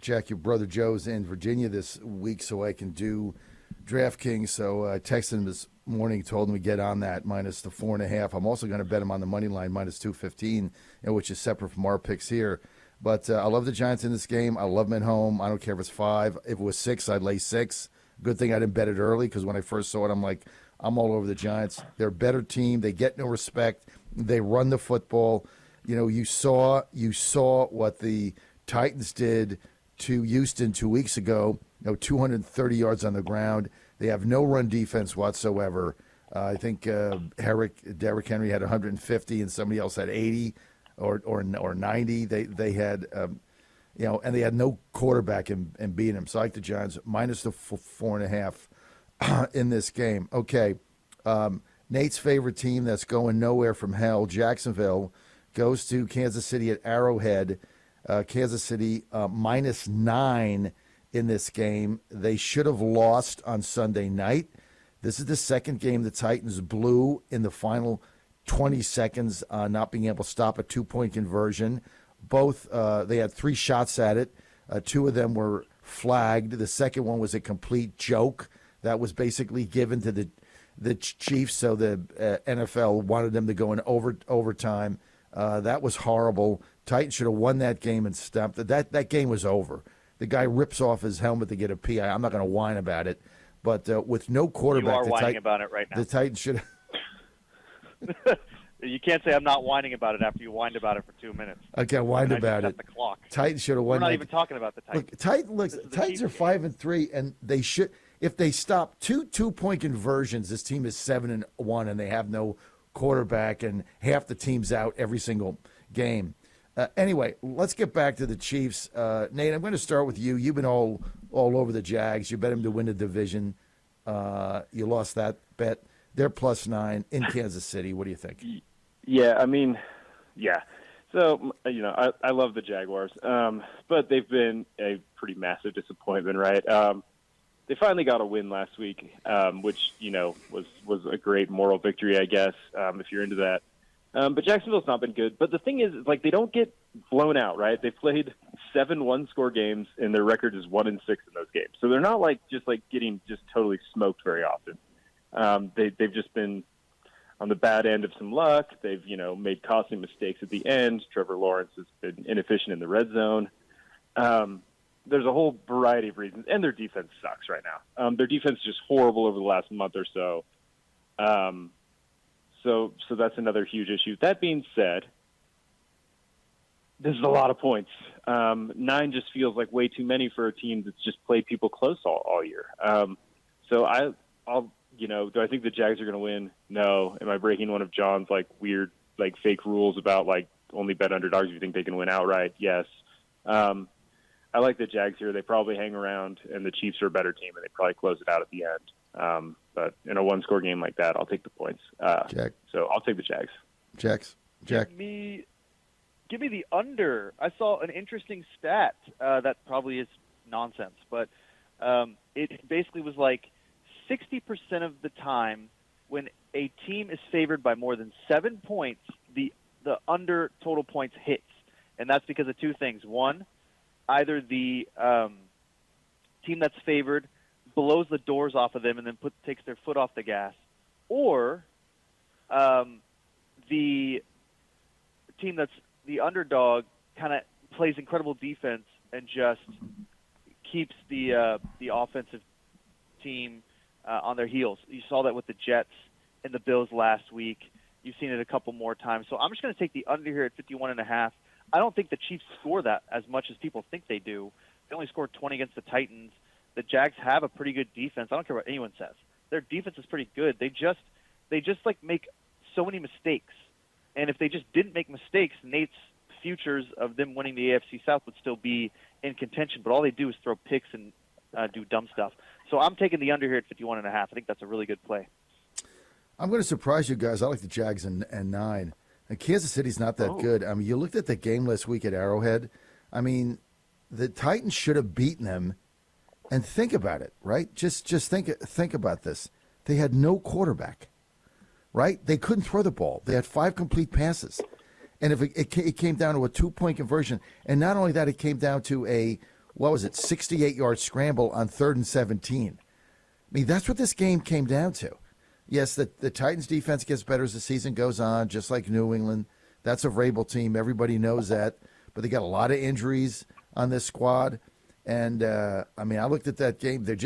Jack, your brother Joe's in Virginia this week, so I can do DraftKings. So I texted him this morning, told him to get on that minus the 4.5. I'm also going to bet him on the money line minus 215, which is separate from our picks here. But I love the Giants in this game. I love them at home. I don't care if it's 5. If it was 6, I'd lay 6. Good thing I didn't bet it early because when I first saw it, I'm like, I'm all over the Giants. They're a better team. They get no respect. They run the football. You saw what the Titans did to Houston 2 weeks ago. 230 yards on the ground. They have no run defense whatsoever. I think Derrick Henry had 150 and somebody else had 80 or 90. They had and they had no quarterback and beat him. So I like the Giants minus the 4.5 in this game. Okay, Nate's favorite team that's going nowhere from hell, Jacksonville, goes to Kansas City at Arrowhead. Kansas City minus 9 in this game. They should have lost on Sunday night. This is the second game the Titans blew in the final 20 seconds, not being able to stop a 2-point conversion. Both, they had 3 shots at it. 2 of them were flagged. The second one was a complete joke that was basically given to the Chiefs, so the NFL wanted them to go in overtime. That was horrible. Titans should have won that game and stopped it. That game was over. The guy rips off his helmet to get a PI. I'm not going to whine about it, but with no quarterback, you are whining about it right now. The Titans should. You can't say I'm not whining about it after you whined about it for 2 minutes. Okay, whined about it. The clock. Titans should have won. We're not even talking about the Titans. Titans are 5-3, and they should. If they stop 2-point conversions, this team is 7-1, and they have no quarterback, and half the team's out every single game. Anyway, let's get back to the Chiefs. Nate, I'm going to start with you. You've been all over the Jags. You bet them to win the division. You lost that bet. They're +9 in Kansas City. What do you think? Yeah, I mean, yeah. So, I love the Jaguars, but they've been a pretty massive disappointment, right? They finally got a win last week, which, was a great moral victory, I guess, if you're into that. But Jacksonville's not been good. But the thing is, they don't get blown out, right? They've played 7 one-score games, and their record is 1-6 in those games. So they're not getting just totally smoked very often. They've just been on the bad end of some luck. They've, made costly mistakes at the end. Trevor Lawrence has been inefficient in the red zone. There's a whole variety of reasons, and their defense sucks right now. Their defense is just horrible over the last month or so. So that's another huge issue. That being said, this is a lot of points. 9 just feels like way too many for a team that's just played people close all year. So I'll do I think the Jags are going to win? No. Am I breaking one of John's weird fake rules about only bet underdogs if you think they can win outright? Yes. I like the Jags here. They probably hang around, and the Chiefs are a better team, and they probably close it out at the end. But in a one-score game like that, I'll take the points. So I'll take the Jags. Jack. Give me the under. I saw an interesting stat that probably is nonsense, but it basically was 60% of the time when a team is favored by more than 7 points, the under total points hits. And that's because of two things. One, either the team that's favored blows the doors off of them and then takes their foot off the gas, or the team that's the underdog kind of plays incredible defense and just keeps the offensive team on their heels. You saw that with the Jets and the Bills last week. You've seen it a couple more times. So I'm just going to take the under here at 51.5. I don't think the Chiefs score that as much as people think they do. They only scored 20 against the Titans. The Jags have a pretty good defense. I don't care what anyone says. Their defense is pretty good. They just make so many mistakes. And if they just didn't make mistakes, Nate's futures of them winning the AFC South would still be in contention. But all they do is throw picks and do dumb stuff. So I'm taking the under here at 51.5. I think that's a really good play. I'm going to surprise you guys. I like the Jags and 9. And Kansas City's not that good. I mean, you looked at the game last week at Arrowhead. I mean, the Titans should have beaten them. And think about it, right? Just think about this. They had no quarterback, right? They couldn't throw the ball. They had 5 complete passes. And if it came down to a 2-point conversion, and not only that, it came down to a 68-yard scramble on 3rd and 17. I mean, that's what this game came down to. Yes, the Titans' defense gets better as the season goes on, just like New England. That's a Vrabel team. Everybody knows that. But they got a lot of injuries on this squad. And, I looked at that game. It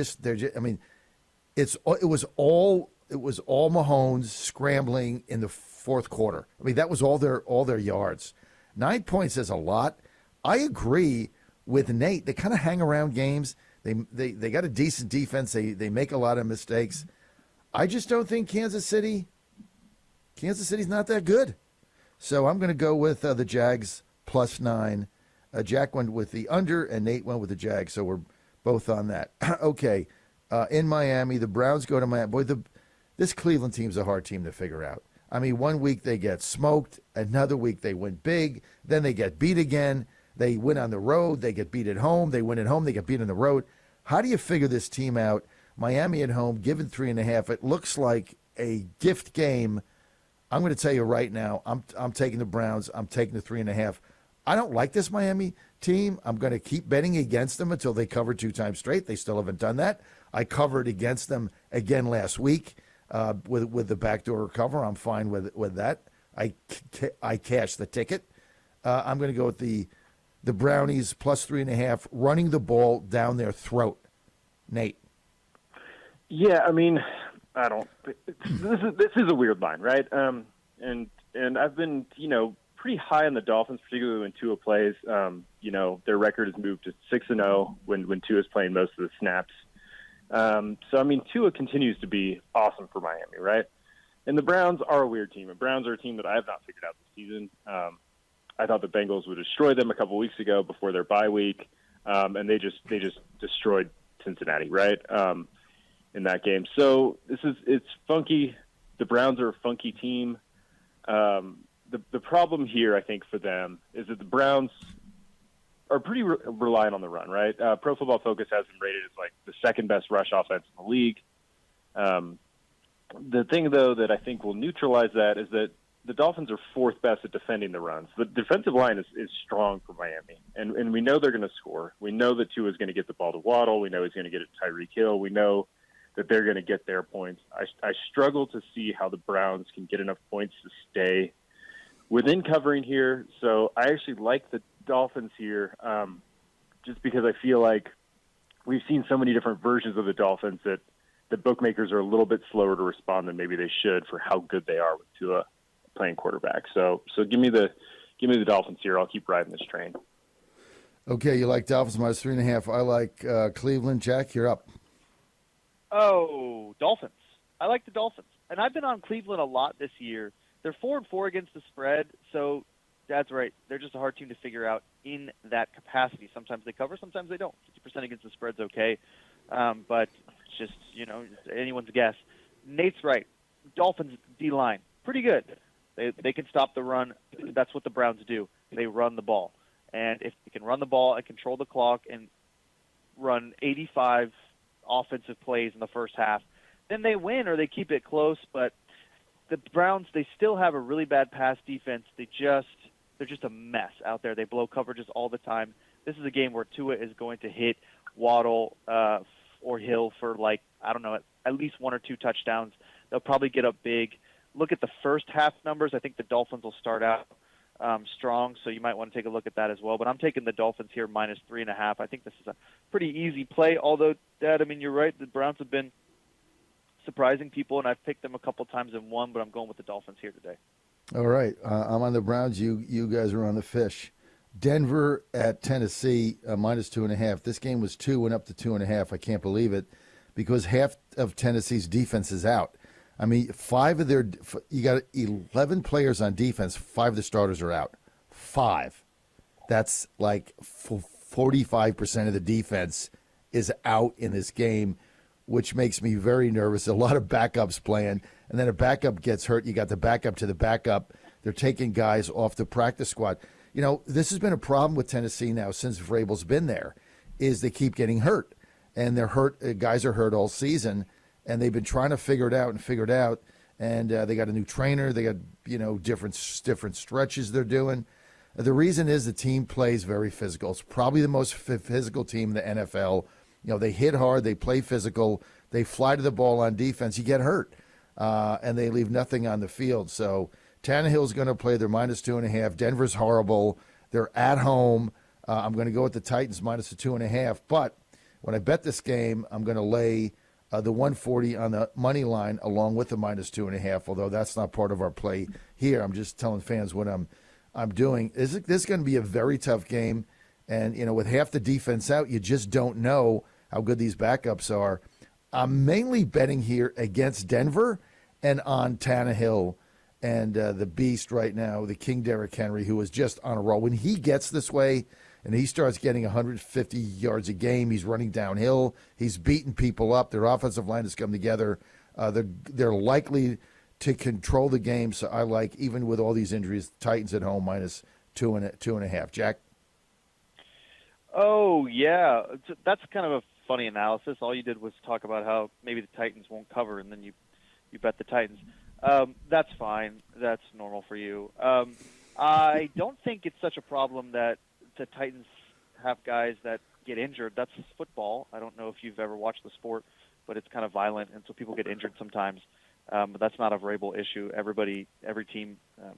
was all Mahomes scrambling in the fourth quarter. I mean, that was all their yards. 9 points is a lot. I agree with Nate. They kind of hang around games. They got a decent defense. They make a lot of mistakes. I just don't think Kansas City's not that good. So I'm going to go with the Jags plus 9. Jack went with the under, and Nate went with the Jags. So we're both on that. Okay. In Miami, the Browns go to Miami. Boy, this Cleveland team's a hard team to figure out. I mean, one week they get smoked. Another week they win big. Then they get beat again. They win on the road. They get beat at home. They win at home. They get beat on the road. How do you figure this team out? Miami at home, given 3.5. It looks like a gift game. I'm going to tell you right now, I'm taking the Browns. I'm taking the 3.5. I don't like this Miami team. I'm going to keep betting against them until they cover 2 times straight. They still haven't done that. I covered against them again last week with the backdoor cover. I'm fine with that. I cashed the ticket. I'm going to go with the Brownies plus 3.5, running the ball down their throat. Nate. Yeah, I mean, I don't. This is a weird line, right? And I've been, pretty high on the Dolphins, particularly when Tua plays. Their record has moved to 6-0 when Tua is playing most of the snaps. So I mean, Tua continues to be awesome for Miami, right? And the Browns are a weird team. The Browns are a team that I have not figured out this season. I thought the Bengals would destroy them a couple weeks ago before their bye week, and they just destroyed Cincinnati, right? In that game. So it's funky. The Browns are a funky team. the problem here, I think, for them is that the Browns are pretty reliant on the run, right? Pro Football Focus has them rated as like the second best rush offense in the league. The thing, though, that I think will neutralize that is that the Dolphins are fourth best at defending the runs. The defensive line is strong for Miami, and we know they're going to score. We know that Tua is going to get the ball to Waddle. We know he's going to get it to Tyreek Hill. We know that they're going to get their points. I struggle to see how the Browns can get enough points to stay within covering here. So I actually like the Dolphins here just because I feel like we've seen so many different versions of the Dolphins that the bookmakers are a little bit slower to respond than maybe they should for how good they are with Tua playing quarterback. So give me the Dolphins here. I'll keep riding this train. Okay, you like Dolphins minus 3.5. I like Cleveland. Jack, you're up. Oh, Dolphins. I like the Dolphins. And I've been on Cleveland a lot this year. They're 4-4 against the spread, so that's right. They're just a hard team to figure out in that capacity. Sometimes they cover, sometimes they don't. 50% against the spread's okay, but it's just, anyone's guess. Nate's right. Dolphins D-line, pretty good. They can stop the run. That's what the Browns do. They run the ball. And if they can run the ball and control the clock and run 85 offensive plays in the first half, then they win or they keep it close. But the Browns, they still have a really bad pass defense. They're just a mess out there. They blow coverages all the time. This is a game where Tua is going to hit Waddle or Hill for at least 1 or 2 touchdowns. They'll probably get up big. Look at the first half numbers. I think the Dolphins will start out strong, so you might want to take a look at that as well. But I'm taking the Dolphins here minus 3.5. I think this is a pretty easy play, although, Dad, you're right. The Browns have been surprising people, and I've picked them a couple times and won, but I'm going with the Dolphins here today. All right. I'm on the Browns. You guys are on the fish. Denver at Tennessee, minus 2.5. This game was 2, went up to 2.5. I can't believe it because half of Tennessee's defense is out. you got 11 players on defense. 5 of the starters are out. 5. That's like 45% of the defense is out in this game, which makes me very nervous. A lot of backups playing, and then a backup gets hurt. You got the backup to the backup. They're taking guys off the practice squad. This has been a problem with Tennessee now since Vrabel's been there, is they keep getting hurt. And they're hurt. Guys are hurt all season, and they've been trying to figure it out. And they got a new trainer. They got different stretches they're doing. The reason is the team plays very physical. It's probably the most physical team in the NFL. They hit hard. They play physical. They fly to the ball on defense. You get hurt, and they leave nothing on the field. So Tannehill's going to play their minus 2.5. Denver's horrible. They're at home. I'm going to go with the Titans minus the 2.5. But when I bet this game, I'm going to lay the 140 on the money line along with the minus 2.5, although that's not part of our play here. I'm just telling fans what I'm doing. This is going to be a very tough game. And, with half the defense out, you just don't know how good these backups are. I'm mainly betting here against Denver and on Tannehill and the beast right now, the King Derrick Henry, who is just on a roll. When he gets this way and he starts getting 150 yards a game, he's running downhill, he's beating people up, their offensive line has come together. They're likely to control the game. So I like, even with all these injuries, Titans at home minus 2.5. Jack? Oh, yeah. That's kind of a funny analysis. All you did was talk about how maybe the Titans won't cover, and then you bet the Titans. That's fine. That's normal for you. I don't think it's such a problem that the Titans have guys that get injured. That's football. I don't know if you've ever watched the sport, but it's kind of violent, and so people get injured sometimes. But that's not a Vrabel issue. Every team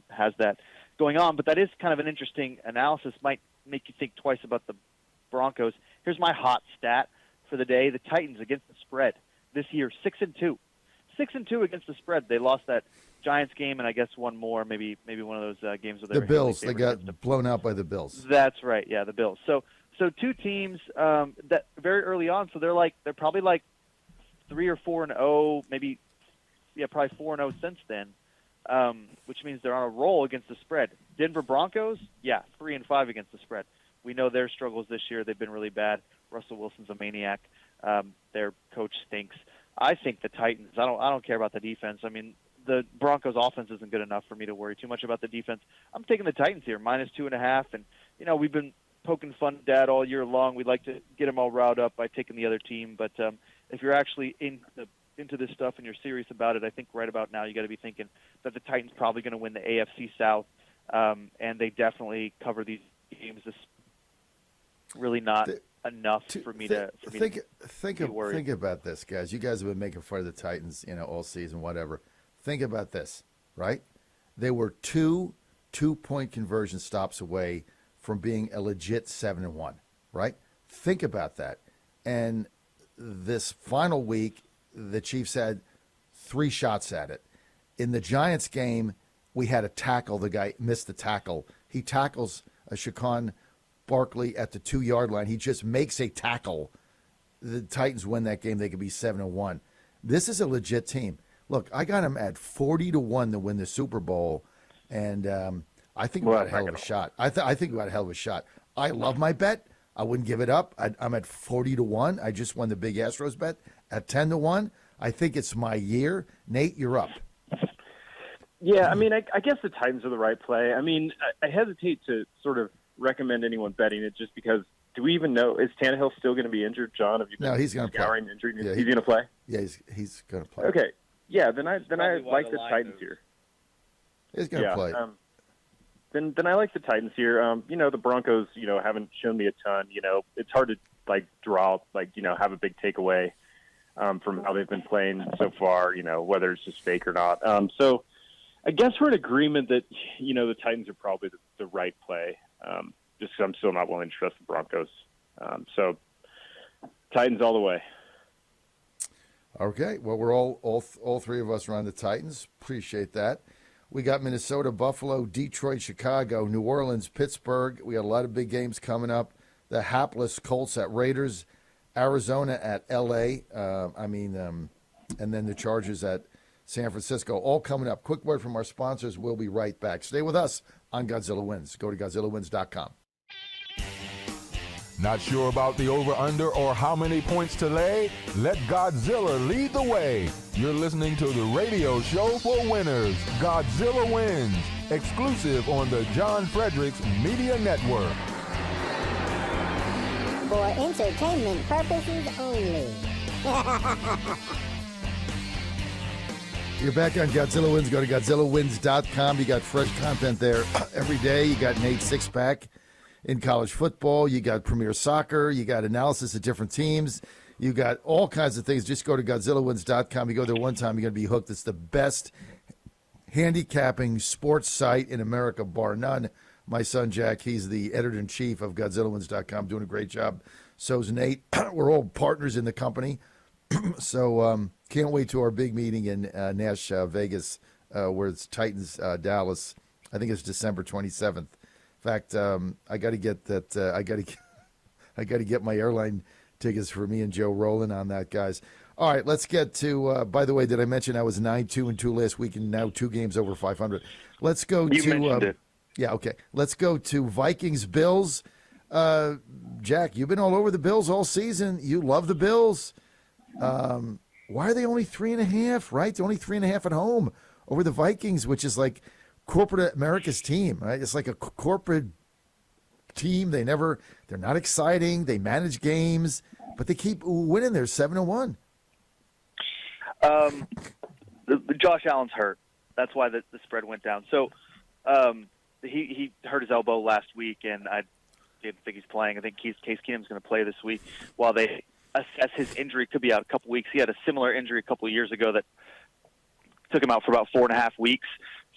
has that going on. But that is kind of an interesting analysis. Might make you think twice about the Broncos. Here's my hot stat for the day. The Titans against the spread this year, 6-2. 6-2 against the spread. They lost that Giants game, and I guess one more, maybe one of those games where they the Bills. They got blown out by the Bills. That's right. Yeah, the Bills. So two teams that very early on. So they're probably like 3 or 4-0, maybe. Yeah, probably 4-0 since then, which means they're on a roll against the spread. Denver Broncos, 3-5 against the spread. We know their struggles this year. They've been really bad. Russell Wilson's a maniac. Their coach stinks. I think the Titans, I don't care about the defense. the Broncos offense isn't good enough for me to worry too much about the defense. I'm taking the Titans here, -2.5. And, we've been poking fun at Dad all year long. We'd like to get him all riled up by taking the other team. But if you're actually into this stuff and you're serious about it, I think right about now you got to be thinking that the Titans probably going to win the AFC South, and they definitely cover these games. This really not enough for me to be worried. Think about this, guys. You guys have been making fun of the Titans, all season, whatever. Think about this, right? They were two 2-point conversion stops away from being a legit 7-1, right? Think about that. And this final week, the Chiefs had 3 shots at it. In the Giants game, we had a tackle. The guy missed the tackle. He tackles Shaquan Barkley at the 2-yard line. He just makes a tackle. The Titans win that game. They could be 7-1. This is a legit team. Look, I got them at 40-1 to win the Super Bowl, and I think we got a hell of a shot. I think we got a hell of a shot. I love my bet. I wouldn't give it up. I'm at 40-1. I just won the big Astros bet at 10-1. I think it's my year. Nate, you're up. Yeah, I mean, I guess the Titans are the right play. I mean, I hesitate to sort of recommend anyone betting it just because do we even know, is Tannehill still going to be injured, John? Have you been he's going to play. Injury? Yeah, he's going to play? Yeah, he's going to play. Okay. Yeah, then I like the Titans here. He's going to play. Then I like the Titans here. The Broncos, haven't shown me a ton. It's hard to have a big takeaway from how they've been playing so far. Whether it's just fake or not. So I guess we're in agreement that the Titans are probably the right play. Just because I'm still not willing to trust the Broncos. So Titans all the way. Okay. Well, we're all three of us are on the Titans. Appreciate that. We got Minnesota, Buffalo, Detroit, Chicago, New Orleans, Pittsburgh. We got a lot of big games coming up. The hapless Colts at Raiders, Arizona at L.A., and then the Chargers at San Francisco, all coming up. Quick word from our sponsors. We'll be right back. Stay with us on Godzilla Wins. Go to GodzillaWins.com. Not sure about the over-under or how many points to lay? Let Godzilla lead the way. You're listening to the radio show for winners, Godzilla Wins, exclusive on the John Fredericks Media Network. For entertainment purposes only. You're back on Godzilla Wins. Go to GodzillaWins.com. You got fresh content there every day. You got Nate's six-pack in college football. You got Premier Soccer. You got analysis of different teams. You got all kinds of things. Just go to GodzillaWins.com. You go there one time, you're going to be hooked. It's the best handicapping sports site in America, bar none. My son, Jack, he's the editor-in-chief of GodzillaWins.com, doing a great job. So's Nate. We're all partners in the company. So can't wait to our big meeting in Nash, Vegas, where it's Titans, Dallas. I think it's December 27th. In fact, I got to get that. I got to get my airline tickets for me and Joe rolling on that, guys. All right, let's get to. By the way, did I mention I was 9-2-2 last week and now 2 games over 500? Let's go you mentioned it. Yeah, okay. Let's go to Vikings Bills. Jack, you've been all over the Bills all season. You love the Bills. Why are they only 3.5? Right, they're only 3.5 at home over the Vikings, which is like corporate America's team, right? It's like a corporate team. They're not exciting. They manage games, but they keep winning. They're 7-1. Josh Allen's hurt. That's why the spread went down. So he hurt his elbow last week, and I didn't think he's playing. I think Case Keenum's going to play this week while they assess his injury. Could be out a couple weeks. He had a similar injury a couple of years ago that took him out for about 4.5 weeks.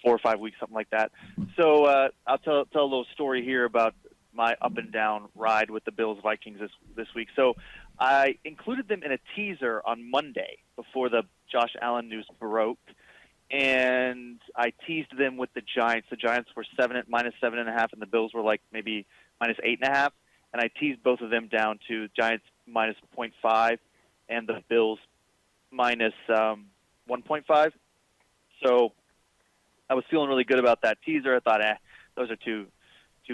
4 or 5 weeks, something like that. So I'll tell a little story here about my up and down ride with the Bills Vikings this week. So I included them in a teaser on Monday before the Josh Allen news broke, and I teased them with the Giants. The Giants were -7.5, and the Bills were like maybe -8.5, and I teased both of them down to Giants -0.5 and the Bills -1.5. So I was feeling really good about that teaser. I thought, those are two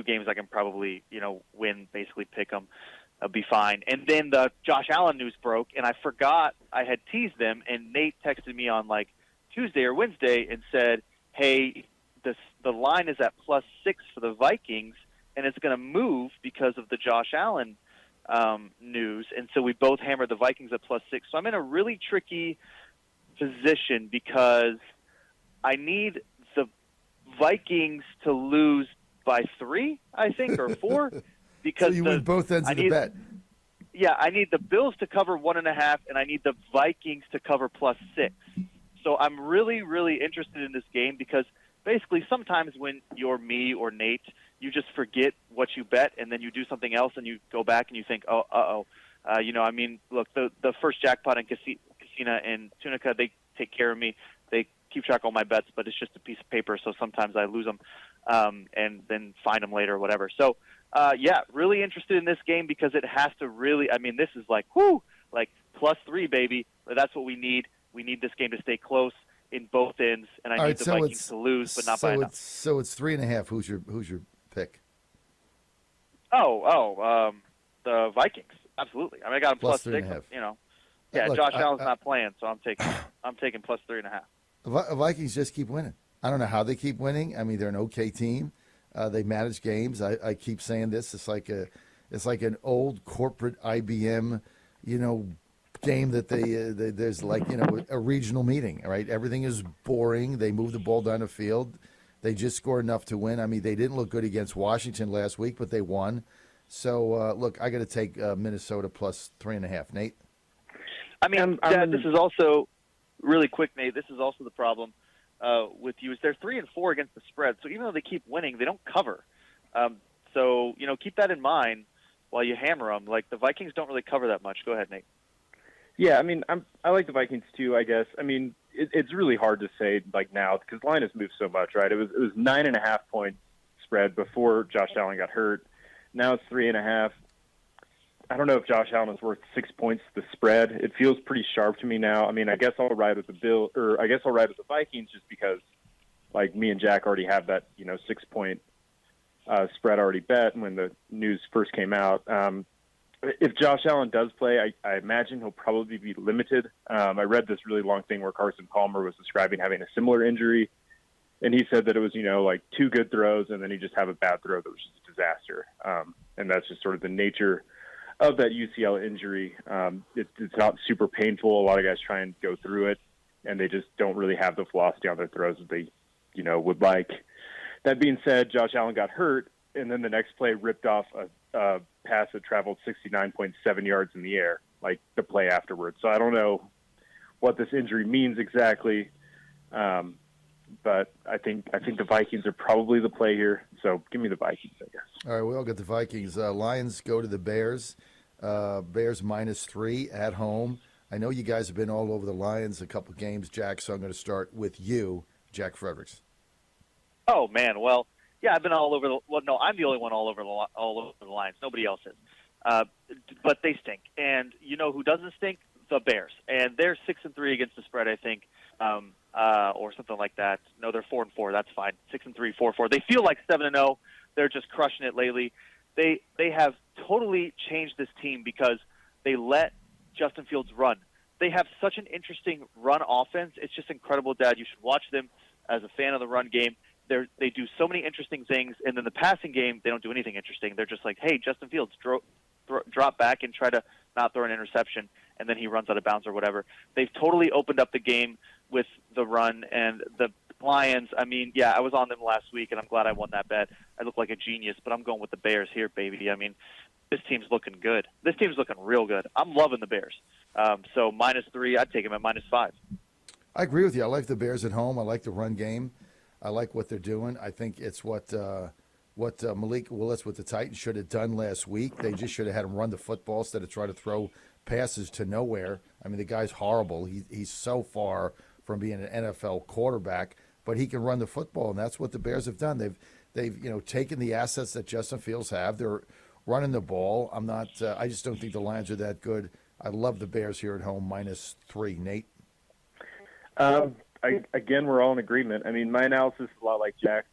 games I can probably, win, basically pick them. I'll be fine. And then the Josh Allen news broke, and I forgot I had teased them, and Nate texted me on, like, Tuesday or Wednesday and said, hey, the line is at +6 for the Vikings, and it's going to move because of the Josh Allen news. And so we both hammered the Vikings at +6. So I'm in a really tricky position because I need the Vikings to lose by 3, I think, or 4. Because so you win both ends of the bet. Yeah, I need the Bills to cover 1.5, and I need the Vikings to cover +6. So I'm really, really interested in this game because basically sometimes when you're me or Nate, you just forget what you bet, and then you do something else, and you go back and you think, look, the first jackpot in Casino and Tunica, they take care of me. They keep track of all my bets, but it's just a piece of paper, so sometimes I lose them and then find them later or whatever. So, really interested in this game because it has to really – this is like +3, baby. That's what we need. We need this game to stay close in both ends, and I need the Vikings to lose, but not by enough. So it's 3.5. Who's your pick? The Vikings, absolutely. I got them +6. Look, Josh Allen's not playing, so I'm taking +3.5. The Vikings just keep winning. I don't know how they keep winning. They're an okay team. They manage games. I keep saying this. It's like an old corporate IBM, game that there's a regional meeting, right? Everything is boring. They move the ball down the field. They just score enough to win. They didn't look good against Washington last week, but they won. So, look, I got to take Minnesota +3.5. Nate? This is also really quick, Nate. This is also the problem with you is they're 3-4 against the spread. So even though they keep winning, they don't cover. So keep that in mind while you hammer them. Like the Vikings don't really cover that much. Go ahead, Nate. Yeah, I like the Vikings too, I guess. It's really hard to say now because the line has moved so much, right? It was 9.5 point spread before Josh Allen got hurt. Now it's 3.5. I don't know if Josh Allen is worth 6 points the spread. It feels pretty sharp to me now. I guess I'll ride with the Vikings just because me and Jack already have that 6 point spread already bet when the news first came out. If Josh Allen does play, I imagine he'll probably be limited. I read this really long thing where Carson Palmer was describing having a similar injury, and he said that it was, 2 good throws, and then he just have a bad throw that was just a disaster. And that's just sort of the nature of that UCL injury. It's not super painful. A lot of guys try and go through it, and they just don't really have the velocity on their throws that they, would like. That being said, Josh Allen got hurt, and then the next play ripped off a pass that traveled 69.7 yards in the air, the play afterwards. So I don't know what this injury means exactly, but I think the Vikings are probably the play here. So give me the Vikings, I guess. All right, we all got the Vikings. Lions go to the Bears. Bears -3 at home. I know you guys have been all over the Lions a couple games, Jack, so I'm going to start with you, Jack Fredericks. Oh, man. Well, yeah, I've been all over I'm the only one all over the Lions. Nobody else is. But they stink. And you know who doesn't stink? The Bears. And they're 6-3 against the spread, I think, or something like that. No, they're 4-4. That's fine. 6-3, 4-4. They feel like 7-0. They're just crushing it lately. They have totally changed this team because they let Justin Fields run. They have such an interesting run offense. It's just incredible, Dad. You should watch them as a fan of the run game. They do so many interesting things, and then the passing game, they don't do anything interesting. They're just like, hey, Justin Fields, drop back and try to not throw an interception, and then he runs out of bounds or whatever. They've totally opened up the game with the run, and the Lions, I was on them last week, and I'm glad I won that bet. I look like a genius, but I'm going with the Bears here, baby. This team's looking good. This team's looking real good. I'm loving the Bears. So -3, I'd take them at -5. I agree with you. I like the Bears at home. I like the run game. I like what they're doing. I think it's what Malik Willis with the Titans should have done last week. They just should have had him run the football instead of try to throw passes to nowhere. The guy's horrible. He's so far from being an NFL quarterback, but he can run the football, and that's what the Bears have done. They've taken the assets that Justin Fields have. They're running the ball. I just don't think the Lions are that good. I love the Bears here at home, -3. Nate? Again, we're all in agreement. My analysis is a lot like Jack.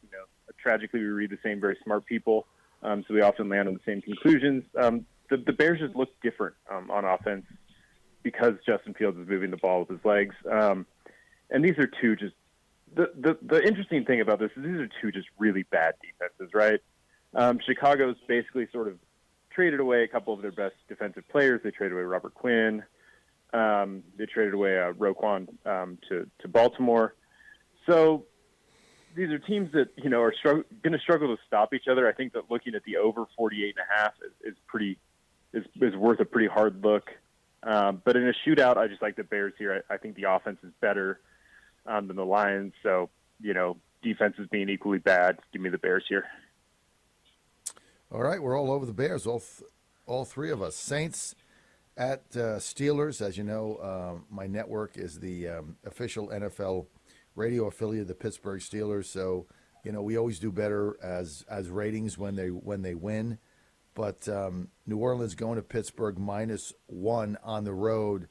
Tragically, we read the same very smart people, so we often land on the same conclusions. The Bears just look different on offense because Justin Fields is moving the ball with his legs. And these are two just the interesting thing about this is these are two just really bad defenses, right? Chicago's basically sort of traded away a couple of their best defensive players. They traded away Robert Quinn. They traded away Roquan to Baltimore. So these are teams that are going to struggle to stop each other. I think that looking at the over 48.5 is worth a pretty hard look. But in a shootout, I just like the Bears here. I think the offense is better than the Lions. So defenses being equally bad, give me the Bears here. All right, we're all over the Bears, all three of us. Saints at Steelers. As you know, my network is the official NFL radio affiliate of the Pittsburgh Steelers. So, we always do better as ratings when they win. But New Orleans going to Pittsburgh -1 on the road.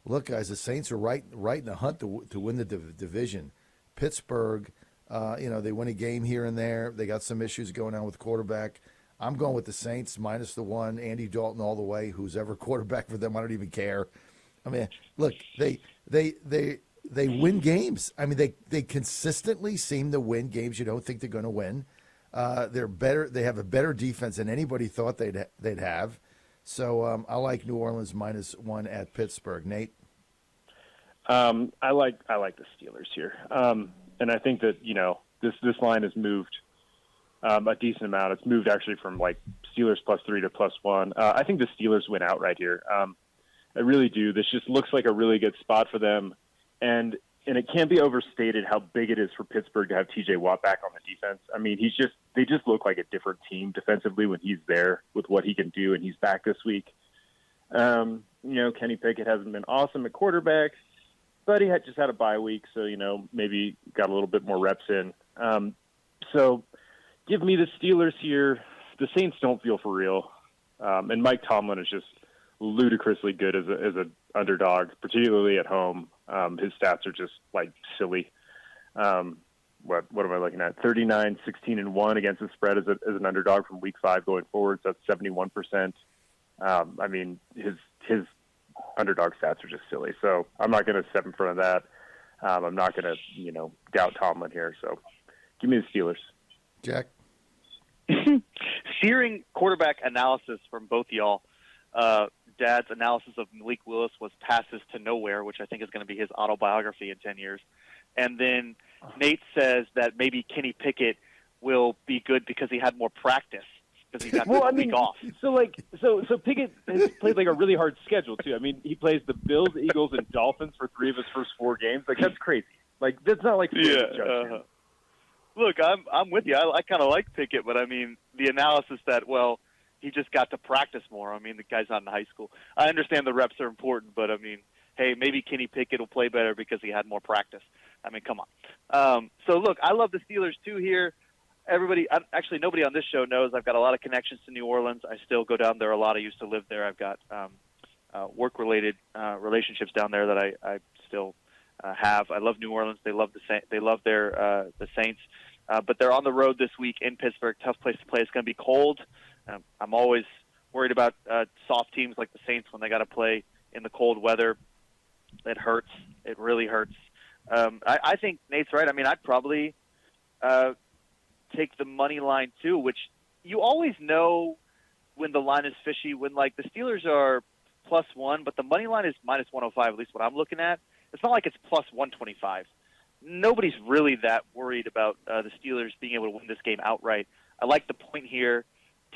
Look, guys, the Saints are right in the hunt to win the division. Pittsburgh, they win a game here and there. They got some issues going on with quarterback. I'm going with the Saints -1. Andy Dalton all the way. Who's ever quarterback for them, I don't even care. I mean, look, they win games. I mean, they consistently seem to win games you don't think they're going to win. They're better. They have a better defense than anybody thought they'd have. So I like New Orleans -1 at Pittsburgh. Nate, I like the Steelers here, and I think that this line has moved a decent amount. It's moved actually from like Steelers +3 to +1. I think the Steelers win out right here. I really do. This just looks like a really good spot for them, and it can't be overstated how big it is for Pittsburgh to have T.J. Watt back on the defense. I mean, they just look like a different team defensively when he's there with what he can do, and he's back this week. Kenny Pickett hasn't been awesome at quarterback, but he just had a bye week, so maybe got a little bit more reps in. So give me the Steelers here. The Saints don't feel for real, and Mike Tomlin is just ludicrously good as an underdog, particularly at home. His stats are just like silly. What am I looking at? 39, 16-1 against the spread as an underdog from week 5 going forward. So that's 71%. I mean, his underdog stats are just silly. So I'm not going to step in front of that. I'm not going to, doubt Tomlin here. So give me the Steelers. Jack? Searing quarterback analysis from both y'all. Dad's analysis of Malik Willis was Passes to Nowhere, which I think is going to be his autobiography in 10 years. And then Nate says that maybe Kenny Pickett will be good because he had more practice because he got a week off. So Pickett has played like a really hard schedule too. I mean, he plays the Bills, Eagles, and Dolphins for 3 of his first 4 games. Like that's crazy. Like that's not like Look, I'm with you. I kind of like Pickett, but I mean the analysis that he just got to practice more. I mean, the guy's not in high school. I understand the reps are important, but I mean, hey, maybe Kenny Pickett will play better because he had more practice. I mean, come on. So, look, I love the Steelers, too, here. Actually, nobody on this show knows I've got a lot of connections to New Orleans. I still go down there a lot. I used to live there. I've got work-related relationships down there that I still have. I love New Orleans. They love the Saints. But they're on the road this week in Pittsburgh. Tough place to play. It's going to be cold. I'm always worried about soft teams like the Saints when they got to play in the cold weather. It hurts. It really hurts. I think Nate's right. I mean, I'd probably take the money line too, which you always know when the line is fishy. When like the Steelers are +1, but the money line is -105. At least what I'm looking at. It's not like it's +125. Nobody's really that worried about the Steelers being able to win this game outright. I like the point here.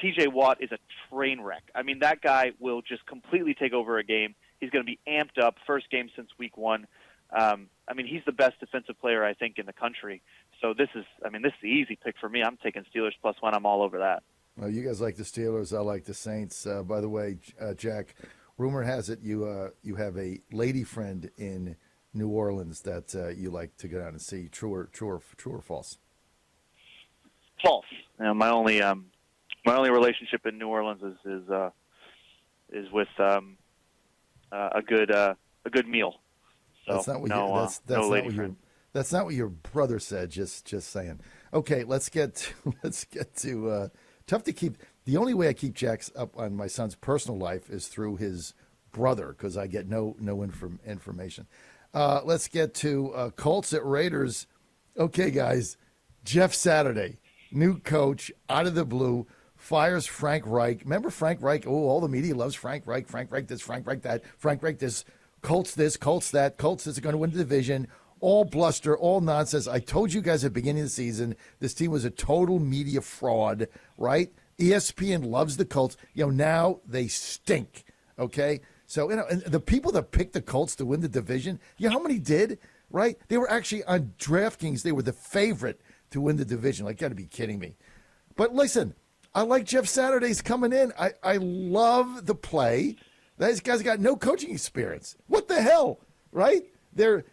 T.J. Watt is a train wreck. I mean, that guy will just completely take over a game. He's going to be amped up. First game since week 1. I mean, he's the best defensive player, I think, in the country. So this is the easy pick for me. I'm taking Steelers +1. I'm all over that. Well, you guys like the Steelers. I like the Saints. By the way, Jack, rumor has it you have a lady friend in New Orleans that you like to go down and see. True or false? False. My only relationship in New Orleans is with a good meal. So that's not what that's not what your brother said. Just saying. Okay, let's get to tough to keep. The only way I keep Jack's up on my son's personal life is through his brother because I get no information. Let's get to Colts at Raiders. Okay, guys. Jeff Saturday, new coach, out of the blue, fires Frank Reich. Remember Frank Reich? Oh, all the media loves Frank Reich. Frank Reich this, Frank Reich that, Frank Reich this, Colts this, Colts that, Colts is going to win the division. All bluster, all nonsense. I told you guys at the beginning of the season, this team was a total media fraud, right? ESPN loves the Colts. Now they stink, okay? So, and the people that picked the Colts to win the division, how many did, right? They were actually on DraftKings. They were the favorite to win the division. Like, got to be kidding me. But listen, I like Jeff Saturday's coming in. I love the play. These guys got no coaching experience. What the hell, right? They're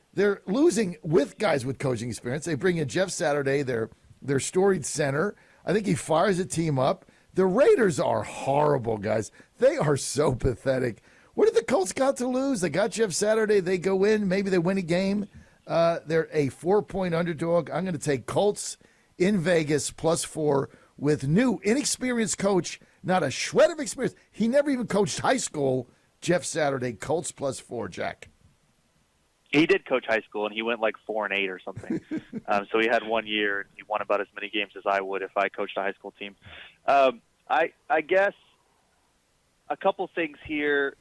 losing with guys with coaching experience. They bring in Jeff Saturday, their storied center. I think he fires the team up. The Raiders are horrible, guys. They are so pathetic. What did the Colts got to lose? They got Jeff Saturday. They go in. Maybe they win a game. They're a 4-point underdog. I'm going to take Colts in Vegas +4 with new, inexperienced coach, not a shred of experience. He never even coached high school. Jeff Saturday, Colts +4, Jack. He did coach high school, and he went like 4-8 or something. So he had 1 year, and he won about as many games as I would if I coached a high school team. I guess a couple things here.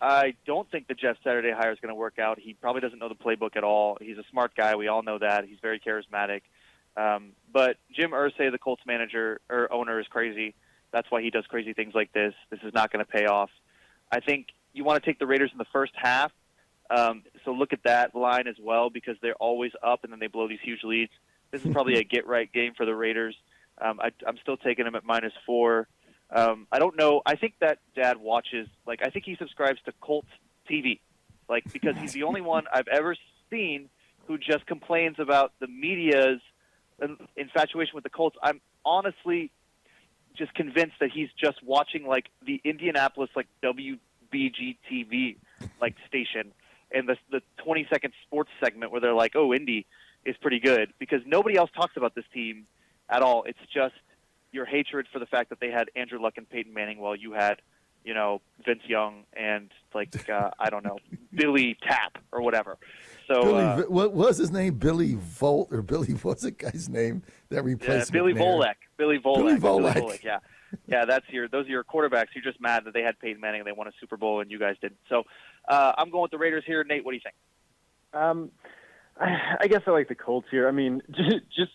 I don't think the Jeff Saturday hire is going to work out. He probably doesn't know the playbook at all. He's a smart guy. We all know that. He's very charismatic. But Jim Irsay, the Colts manager or owner, is crazy. That's why he does crazy things like this. This is not going to pay off. I think you want to take the Raiders in the first half. So look at that line as well, because they're always up and then they blow these huge leads. This is probably a get-right game for the Raiders. I'm still taking them at -4. I don't know. I think that Dad watches, I think he subscribes to Colts TV, because he's the only one I've ever seen who just complains about the media's infatuation with the Colts. I'm honestly just convinced that he's just watching, the Indianapolis, WBG TV, station, and the 20-second sports segment where they're like, oh, Indy is pretty good, because nobody else talks about this team at all. It's just your hatred for the fact that they had Andrew Luck and Peyton Manning while you had, Vince Young and, I don't know, Billy Tapp or whatever. So what was his name? Billy Volt, or Billy, what's the guy's name that replaced Billy McNair? Billy Volek. Billy Volek. Yeah, those are your quarterbacks. You're just mad that they had Peyton Manning and they won a Super Bowl and you guys didn't. So I'm going with the Raiders here. Nate, what do you think? I guess I like the Colts here. I mean, just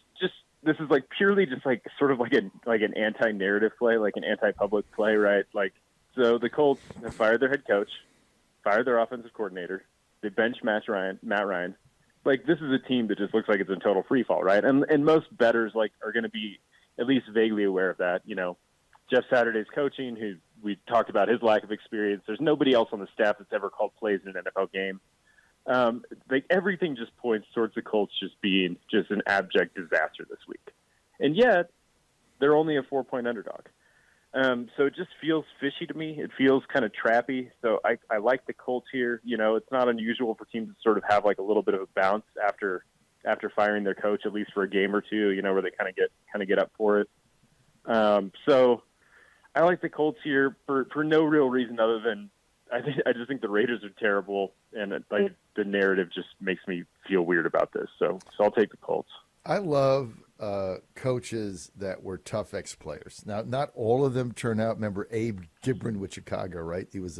this is purely just sort of an anti-narrative play, an anti-public play, right? So the Colts have fired their head coach, fired their offensive coordinator. They benched Matt Ryan. This is a team that just looks like it's in total free fall, right? And most bettors are going to be at least vaguely aware of that. Jeff Saturday's coaching, who we talked about his lack of experience. There's nobody else on the staff that's ever called plays in an NFL game. Everything just points towards the Colts just being just an abject disaster this week. And yet, they're only a 4-point underdog. So it just feels fishy to me. It feels kind of trappy. So I like the Colts here. It's not unusual for teams to sort of have a little bit of a bounce after firing their coach, at least for a game or two, where they kind of get up for it. So I like the Colts here for no real reason other than I just think the Raiders are terrible, and the narrative just makes me feel weird about this. So I'll take the Colts. I love coaches that were tough ex-players. Now, not all of them turn out. Remember Abe Gibran with Chicago, right? He was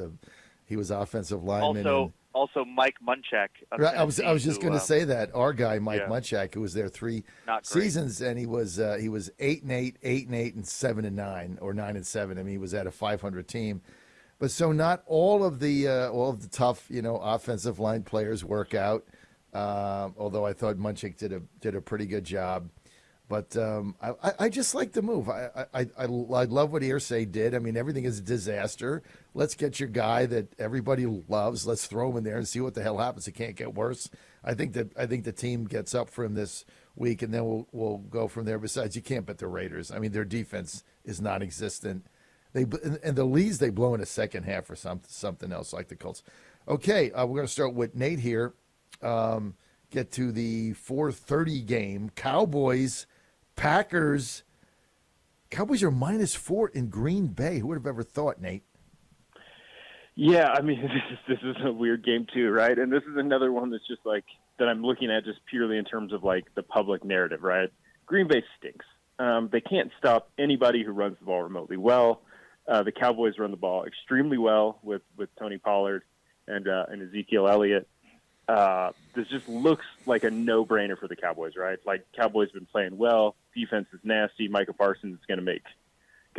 offensive lineman. Also Mike Munchak. Right, I was just going to say that our guy Mike Munchak, who was there 3 seasons, and he was 8-8, 8-8, and 7-9, or 9-7. I mean, he was at a 500 team. But so not all of the tough offensive line players work out. Although I thought Munchak did a pretty good job. But I just like the move. I love what Irsay did. I mean, everything is a disaster. Let's get your guy that everybody loves. Let's throw him in there and see what the hell happens. It can't get worse. I think the team gets up for him this week, and then we'll go from there. Besides, you can't bet the Raiders. I mean, their defense is non-existent. And the leads they blow in the second half or something else like the Colts. Okay, we're going to start with Nate here. Get to the 4:30 game. Cowboys, Packers. Cowboys are -4 in Green Bay. Who would have ever thought, Nate? Yeah, I mean, this is a weird game too, right? And this is another one that's just like that I'm looking at just purely in terms of like the public narrative, right? Green Bay stinks. They can't stop anybody who runs the ball remotely well. The Cowboys run the ball extremely well with Tony Pollard and Ezekiel Elliott. This just looks like a no-brainer for the Cowboys, right? Like, Cowboys been playing well. Defense is nasty. Micah Parsons is going to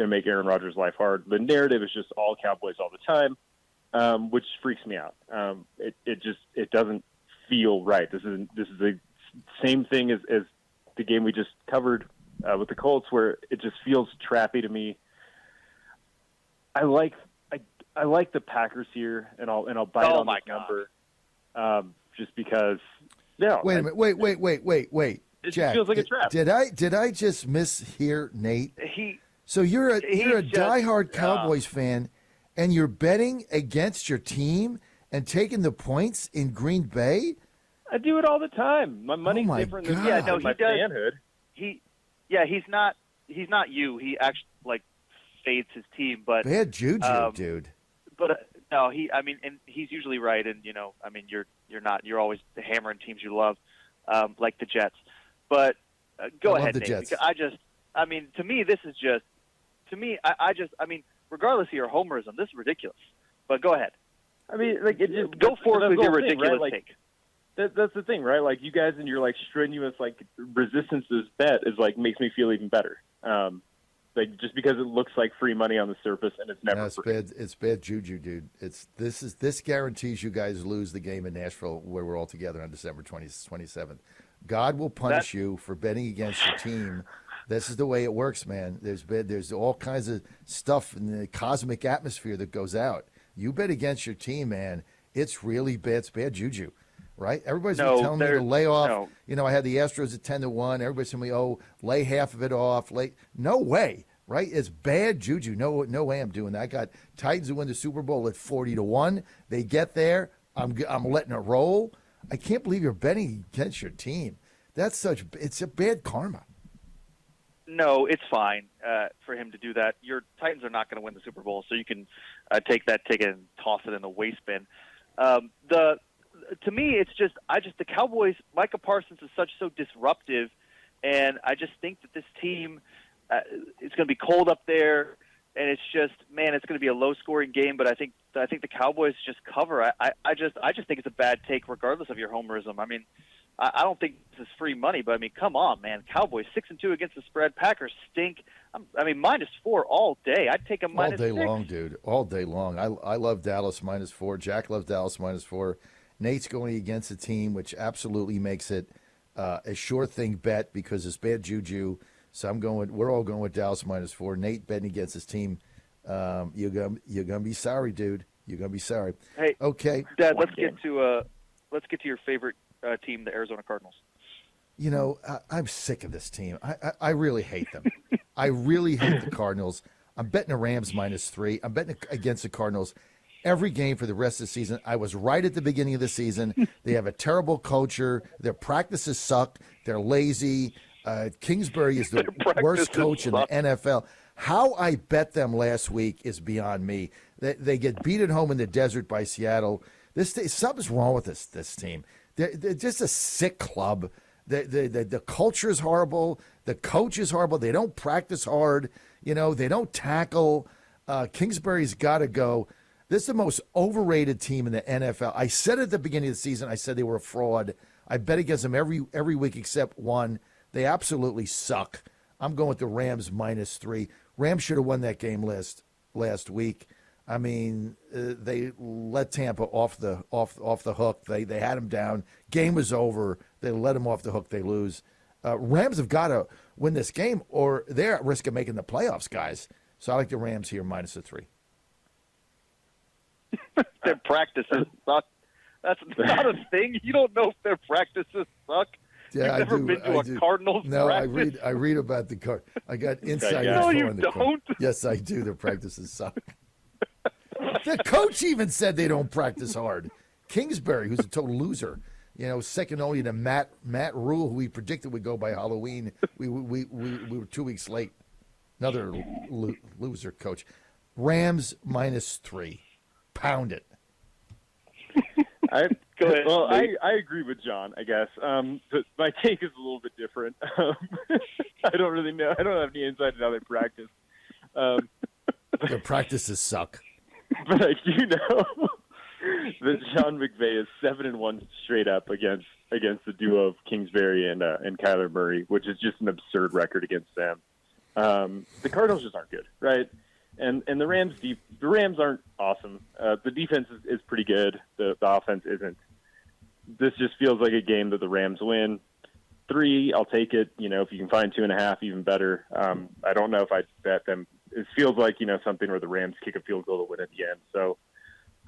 make Aaron Rodgers' life hard. The narrative is just all Cowboys all the time, which freaks me out. It doesn't feel right. This is the same thing as the game we just covered with the Colts, where it just feels trappy to me. I like the Packers here, and I'll bite on this number. Just because. No. Wait a minute. Wait. It Jack, feels like a trap. Did I just mishear Nate? So you're a just, diehard Cowboys fan, and you're betting against your team and taking the points in Green Bay? I do it all the time. My money's different than my fanhood. He's not you. He actually fades his team, but bad juju, dude. But no, and he's usually right. And you're not. You're always hammering teams you love, like the Jets. But go ahead, Nate. Jets. To me, this is just. To me, regardless of your homerism, this is ridiculous. But go ahead. Go forth with your ridiculous take. That's the thing, right? Like, you guys and your strenuous resistance to this bet is makes me feel even better. Just because it looks like free money on the surface and it's never free. It's bad juju, dude. This guarantees you guys lose the game in Nashville where we're all together on December 27th. God will punish you for betting against your team. This is the way it works, man. There's all kinds of stuff in the cosmic atmosphere that goes out. You bet against your team, man. It's really bad. It's bad juju, right? Everybody's been telling me to lay off. I had the Astros at 10-1. Everybody's telling me, lay half of it off. No way, right? It's bad juju. No way I'm doing that. I got Titans to win the Super Bowl at 40-1. They get there. I'm letting it roll. I can't believe you're betting against your team. It's a bad karma. No, it's fine for him to do that. Your Titans are not going to win the Super Bowl, so you can take that ticket and toss it in the waste bin. To me, it's just the Cowboys. Micah Parsons is so disruptive, and I just think that this team it's going to be cold up there, and it's just it's going to be a low-scoring game. But I think the Cowboys just cover. I just think it's a bad take, regardless of your homerism. I don't think this is free money, but come on, man. Cowboys 6-2 against the spread. Packers stink. -4 all day. I'd take a -6 all day long, dude. All day long. I love Dallas -4. Jack loves Dallas -4. Nate's going against a team which absolutely makes it a sure thing bet because it's bad juju. So we're all going with Dallas -4. Nate betting against his team. You're gonna be sorry, dude. You're gonna be sorry. Hey, okay, Dad. Let's get to your favorite team, the Arizona Cardinals. I'm sick of this team. I really hate them. I really hate the Cardinals. I'm betting the Rams -3. I'm betting against the Cardinals every game for the rest of the season. I was right at the beginning of the season. They have a terrible culture. Their practices suck. They're lazy. Kingsbury is the worst coach in the NFL. How I bet them last week is beyond me. They get beat at home in the desert by Seattle. Something's wrong with this team. They're just a sick club. The culture is horrible. The coach is horrible. They don't practice hard. They don't tackle. Kingsbury's got to go. This is the most overrated team in the NFL. I said at the beginning of the season, I said they were a fraud. I bet against them every week except one. They absolutely suck. I'm going with the Rams -3. Rams should have won that game last week. They let Tampa off the hook. They had them down. Game was over. They let them off the hook. They lose. Rams have got to win this game, or they're at risk of making the playoffs, guys. So I like the Rams here -3. Their practices suck. That's not a thing. You don't know if their practices suck. Yeah, You've never been to a Cardinals practice? No, I read about the Cardinals. I got insider No, you info on the Cardinals. don't. Yes, I do. Their practices suck. The coach even said they don't practice hard. Kingsbury, who's a total loser, second only to Matt Rule, who we predicted would go by Halloween. We were 2 weeks late. Another loser coach. Rams -3. pound it. Go ahead. Well, I agree with John, I guess. But my take is a little bit different. I don't really know. I don't have any insight into how they practice. Their practices suck. But I do know that Sean McVay is 7-1 straight up against the duo of Kingsbury and Kyler Murray, which is just an absurd record against them. The Cardinals just aren't good, right? And the Rams aren't awesome. The defense is pretty good. The offense isn't. This just feels like a game that the Rams win. 3, I'll take it. If you can find 2.5, even better. I don't know if I'd bet them. It feels like, something where the Rams kick a field goal to win at the end. So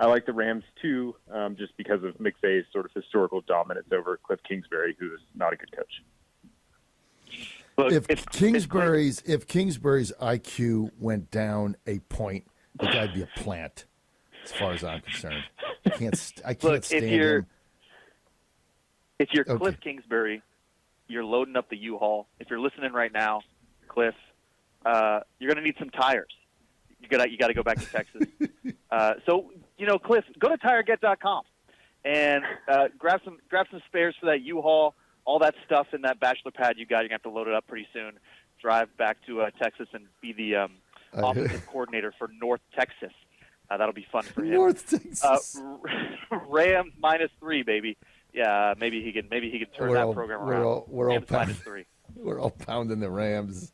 I like the Rams too, just because of McVay's sort of historical dominance over Cliff Kingsbury, who is not a good coach. Look, If Kingsbury's IQ went down a point, the guy'd be a plant, as far as I'm concerned. I can't stand him. If you're Okay. Cliff Kingsbury, you're loading up the U-Haul. If you're listening right now, Cliff, you're going to need some tires. You got to go back to Texas. So Cliff, go to TireGet.com and grab some spares for that U-Haul. All that stuff in that bachelor pad you got, you're going to have to load it up pretty soon. Drive back to Texas and be the offensive coordinator for North Texas. That'll be fun for him. North Texas. Rams -3, baby. Yeah, maybe he can turn that program around. We're all pounding. -3. We're all pounding the Rams.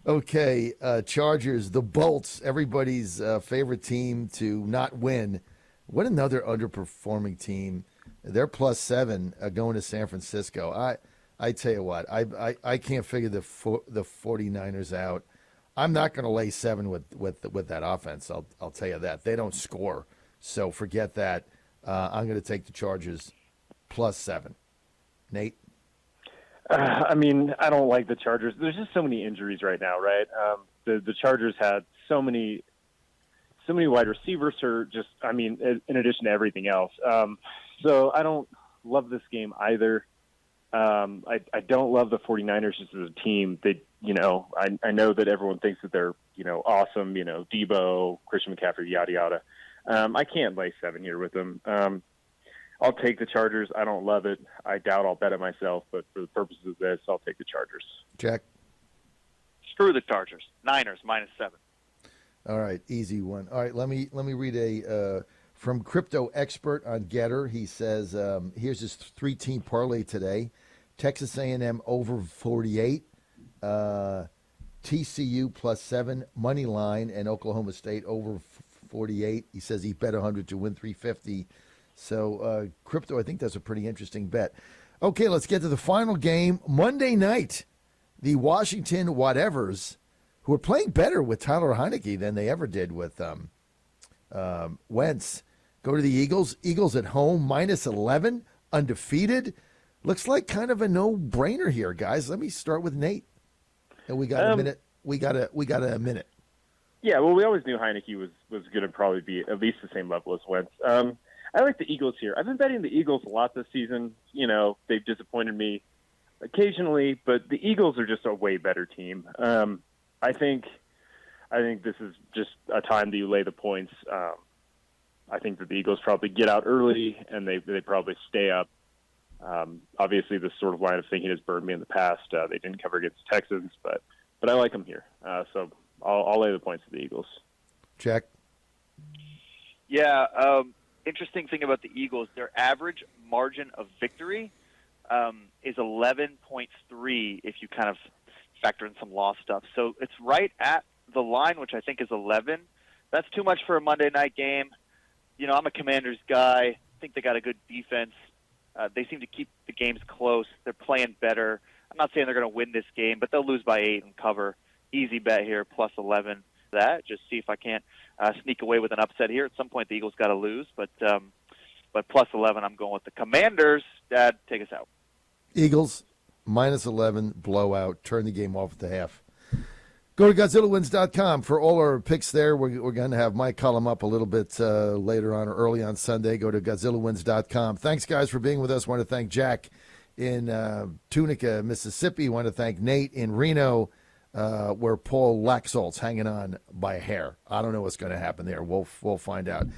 Okay, Chargers, the Bolts, everybody's favorite team to not win. What another underperforming team. They're +7 going to San Francisco. I tell you what, I can't figure the 49ers out. I'm not going to lay 7 with that offense. I'll tell you that. They don't score, so forget that. I'm going to take the Chargers +7. Nate? I don't like the Chargers. There's just so many injuries right now, right? The Chargers had so many wide receivers in addition to everything else. So I don't love this game either. I don't love the 49ers just as a team. They, I know that everyone thinks that they're, awesome, Debo, Christian McCaffrey, yada, yada. I can't lay 7 here with them. I'll take the Chargers. I don't love it. I doubt I'll bet it myself, but for the purposes of this, I'll take the Chargers. Jack? Screw the Chargers. Niners -7. All right, easy one. All right, let me read a from Crypto Expert on Getter. He says, here's his 3-team parlay today. Texas A&M over 48, TCU +7, money line, and Oklahoma State over 48. He says he bet 100 to win 350. So, Crypto, I think that's a pretty interesting bet. Okay, let's get to the final game. Monday night, the Washington whatevers, who are playing better with Tyler Heineke than they ever did with Wentz, go to the Eagles. Eagles at home, -11, undefeated. Looks like kind of a no-brainer here, guys. Let me start with Nate. And we got a minute. We got a minute. Yeah, well, we always knew Heineke was going to probably be at least the same level as Wentz. I like the Eagles here. I've been betting the Eagles a lot this season. They've disappointed me occasionally, but the Eagles are just a way better team. I think this is just a time that you lay the points. I think that the Eagles probably get out early and they probably stay up. Obviously, this sort of line of thinking has burned me in the past. They didn't cover against the Texans, but I like them here. So I'll lay the points to the Eagles. Jack? Yeah, interesting thing about the Eagles, their average margin of victory is 11.3 if you kind of factor in some loss stuff. So it's right at the line, which I think is 11. That's too much for a Monday night game. I'm a Commanders guy. I think they got a good defense. They seem to keep the games close. They're playing better. I'm not saying they're going to win this game, but they'll lose by 8 and cover. Easy bet here, +11. That just see if I can't sneak away with an upset here. At some point, the Eagles got to lose, but +11, I'm going with the Commanders. Dad, take us out. Eagles -11, blowout. Turn the game off at the half. Go to GodzillaWins.com for all our picks there. We're going to have my column up a little bit later on or early on Sunday. Go to GodzillaWins.com. Thanks, guys, for being with us. I want to thank Jack in Tunica, Mississippi. I want to thank Nate in Reno, where Paul Laxalt's hanging on by a hair. I don't know what's going to happen there. We'll find out.